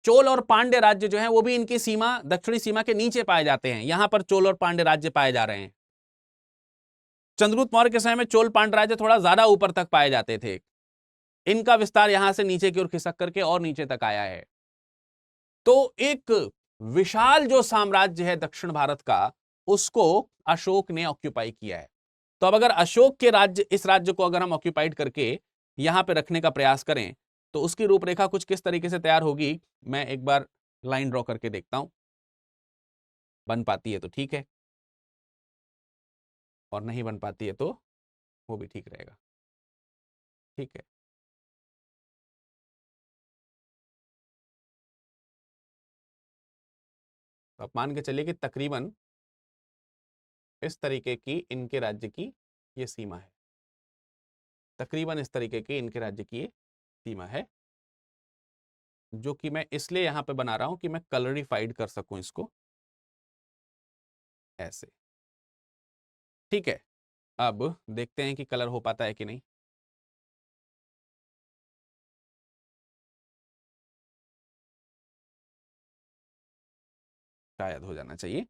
चोल और पांड्य राज्य जो है वो भी इनकी सीमा दक्षिणी सीमा के नीचे पाए जाते हैं। यहां पर चोल और पांड्य राज्य पाए जा रहे हैं। चंद्रगुप्त मौर्य के समय में चोल पांड्य राज्य थोड़ा ज्यादा ऊपर तक पाए जाते थे, इनका विस्तार यहां से नीचे की ओर खिसक करके और नीचे तक आया है। तो एक विशाल जो साम्राज्य है दक्षिण भारत का, उसको अशोक ने ऑक्यूपाई किया है। तो अब अगर अशोक के राज्य, इस राज्य को अगर हम ऑक्यूपाइड करके यहां पे रखने का प्रयास करें तो उसकी रूपरेखा कुछ किस तरीके से तैयार होगी, मैं एक बार लाइन ड्रॉ करके देखता हूं। बन पाती है तो ठीक है, और नहीं बन पाती है तो वो भी ठीक रहेगा। ठीक है, तो आप मान के चलिए कि तकरीबन इस तरीके की इनके राज्य की ये सीमा है, तकरीबन इस तरीके की इनके राज्य की ये सीमा है, जो कि मैं इसलिए यहां पे बना रहा हूं कि मैं कलरिफाइड कर सकूं इसको ऐसे। ठीक है, अब देखते हैं कि कलर हो पाता है कि नहीं। शायद हो जाना चाहिए।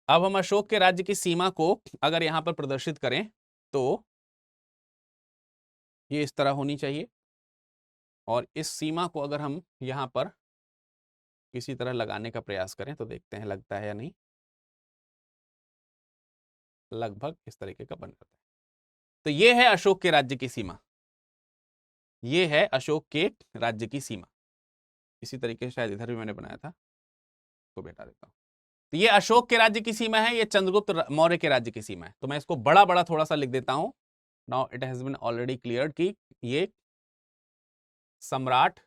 अब हम अशोक के राज्य की सीमा को अगर यहां पर प्रदर्शित करें तो ये इस तरह होनी चाहिए, और इस सीमा को अगर हम यहां पर किसी तरह लगाने का प्रयास करें तो देखते हैं लगता है या नहीं। लगभग इस तरीके का बन जाता है। तो ये है अशोक के राज्य की सीमा, ये है अशोक के राज्य की सीमा। इसी तरीके से शायद इधर भी मैंने बनाया था, तो बेटा देता हूं। तो ये अशोक के राज्य की सीमा है, ये चंद्रगुप्त मौर्य के राज्य की सीमा है। तो मैं इसको बड़ा बड़ा थोड़ा सा लिख देता हूं। Now it has been already cleared कि ये सम्राट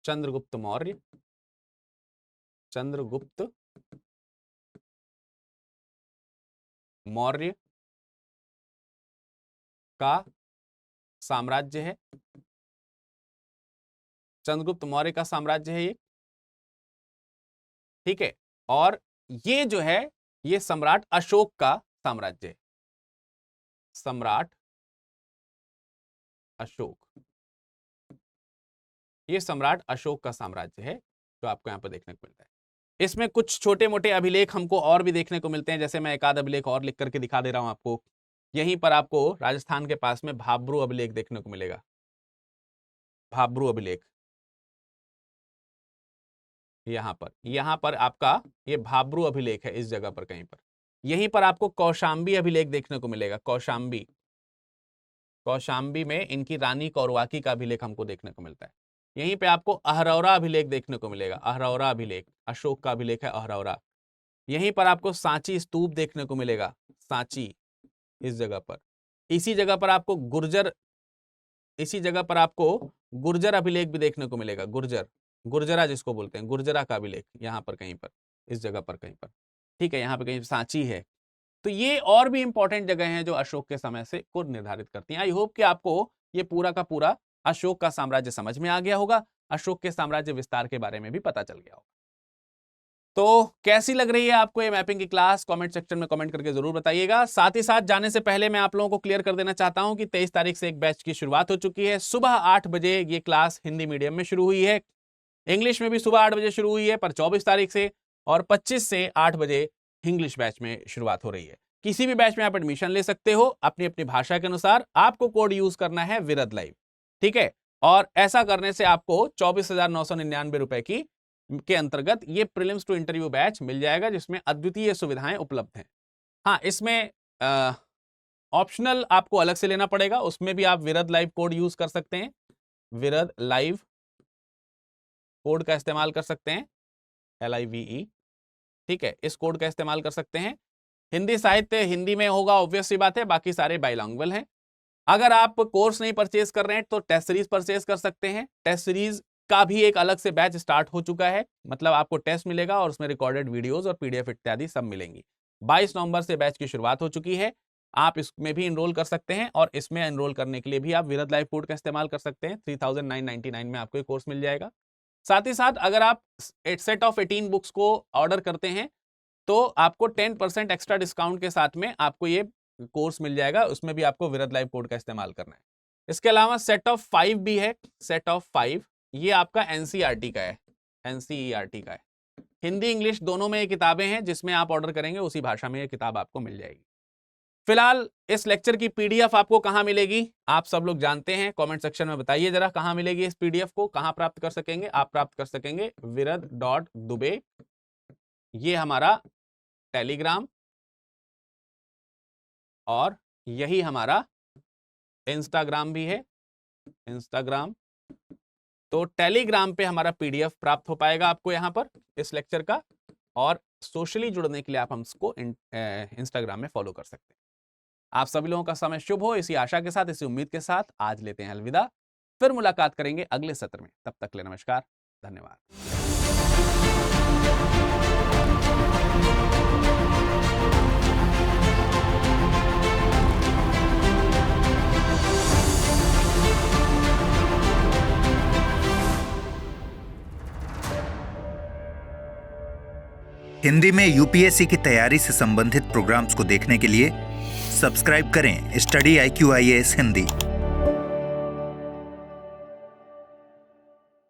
चंद्रगुप्त मौर्य, चंद्रगुप्त मौर्य का साम्राज्य है, चंद्रगुप्त मौर्य का साम्राज्य है ये। ठीक है, और ये जो है ये सम्राट अशोक का साम्राज्य है, सम्राट अशोक, ये सम्राट अशोक का साम्राज्य है जो आपको यहां पर देखने को मिलता है। इसमें कुछ छोटे मोटे अभिलेख हमको और भी देखने को मिलते हैं, जैसे मैं एक आध अभिलेख और लिख करके दिखा दे रहा हूं आपको। यहीं पर आपको राजस्थान के पास में भाब्रू अभिलेख देखने को मिलेगा, भाब्रू अभिलेख। यहां पर आपका ये भाब्रू अभिलेख है, इस जगह पर कहीं पर। यहीं पर आपको कौशांबी अभिलेख देखने को मिलेगा, कौशांबी, कौशांबी में इनकी रानी कौरवाकी का अभिलेख हमको देखने को मिलता है। यहीं पे आपको अहरौरा अभिलेख देखने को मिलेगा, अहरौरा अभिलेख, अशोक का अभिलेख है अहरौरा। यहीं पर आपको सांची स्तूप देखने को मिलेगा, सांची, इस जगह पर। इसी जगह पर आपको गुर्जर, इसी जगह पर आपको गुर्जर अभिलेख भी देखने को मिलेगा, गुर्जर, गुर्जरा जिसको बोलते हैं, गुर्जरा का अभिलेख यहां पर कहीं पर, इस जगह पर कहीं पर। ठीक है, यहां पर कहीं सांची है। तो ये और भी इंपॉर्टेंट जगह हैं जो अशोक के समय से को निर्धारित करती हैं। आई होप कि आपको ये पूरा का पूरा अशोक का साम्राज्य समझ में आ गया होगा, अशोक के साम्राज्य विस्तार के बारे में भी पता चल गया होगा। तो कैसी लग रही है आपको ये मैपिंग की क्लास, कमेंट सेक्शन में कमेंट करके जरूर बताइएगा। साथ ही साथ जाने से पहले मैं आप लोगों को क्लियर कर देना चाहता हूं कि 23 तारीख से एक बैच की शुरुआत हो चुकी है। सुबह 8 बजे ये क्लास हिंदी मीडियम में शुरू हुई है, इंग्लिश में भी सुबह 8 बजे शुरू हुई है पर 24 तारीख से, और 25 से 8 बजे इंग्लिश बैच में शुरुआत हो रही है। किसी भी बैच में आप एडमिशन ले सकते हो अपनी अपनी भाषा के अनुसार। आपको कोड यूज करना है विरद लाइव, ठीक है, और ऐसा करने से आपको 24,999 रुपए की के अंतर्गत ये प्रीलिम्स टू इंटरव्यू बैच मिल जाएगा, जिसमें अद्वितीय सुविधाएं उपलब्ध हैं। हाँ, इसमें ऑप्शनल आपको अलग से लेना पड़ेगा, उसमें भी आप विरद लाइव कोड यूज कर सकते हैं, विरद लाइव कोड का इस्तेमाल कर सकते हैं, LIVE, ठीक है, इस कोड का इस्तेमाल कर सकते हैं। हिंदी साहित्य हिंदी में होगा, ऑब्वियस सी बात है, बाकी सारे बाइलैंग्वेज हैं। अगर आप कोर्स नहीं परचेज कर रहे हैं तो टेस्ट सीरीज परचेज कर सकते हैं। टेस्ट सीरीज का भी एक अलग से बैच स्टार्ट हो चुका है, मतलब आपको टेस्ट मिलेगा और उसमें रिकॉर्डेड वीडियोस और पीडीएफ इत्यादि सब मिलेंगी। 22 नवंबर से बैच की शुरुआत हो चुकी है, आप इसमें भी एनरोल कर सकते हैं और इसमें एनरोल करने के लिए भी आप विरद लाइव कोड का इस्तेमाल कर सकते हैं। 3999 में आपको ये कोर्स मिल जाएगा। साथ ही साथ अगर आप सेट ऑफ 18 बुक्स को ऑर्डर करते हैं तो आपको 10% एक्स्ट्रा डिस्काउंट के साथ में आपको ये कोर्स मिल जाएगा, उसमें भी आपको विरद लाइव कोड का इस्तेमाल करना है। इसके अलावा सेट ऑफ 5 भी है। सेट ऑफ 5 ये आपका एनसीईआरटी का है, एनसीईआरटी का है। हिंदी इंग्लिश दोनों में ये किताबें हैं, जिसमें आप ऑर्डर करेंगे उसी भाषा में ये किताब आपको मिल जाएगी। फिलहाल इस लेक्चर की पीडीएफ आपको कहां मिलेगी, आप सब लोग जानते हैं, कमेंट सेक्शन में बताइए जरा कहां मिलेगी इस पीडीएफ को, कहां प्राप्त कर सकेंगे। आप प्राप्त कर सकेंगे virad.dubey, ये हमारा टेलीग्राम और यही हमारा इंस्टाग्राम भी है, इंस्टाग्राम। तो टेलीग्राम पे हमारा पीडीएफ प्राप्त हो पाएगा आपको यहां पर इस लेक्चर का, और सोशली जुड़ने के लिए आप हमको इंस्टाग्राम में फॉलो कर सकते हैं। आप सभी लोगों का समय शुभ हो, इसी आशा के साथ, इसी उम्मीद के साथ आज लेते हैं अलविदा। फिर मुलाकात करेंगे अगले सत्र में, तब तक के लिए नमस्कार, धन्यवाद। हिंदी में यूपीएससी की तैयारी से संबंधित प्रोग्राम्स को देखने के लिए सब्सक्राइब करें स्टडी IQ IAS हिंदी।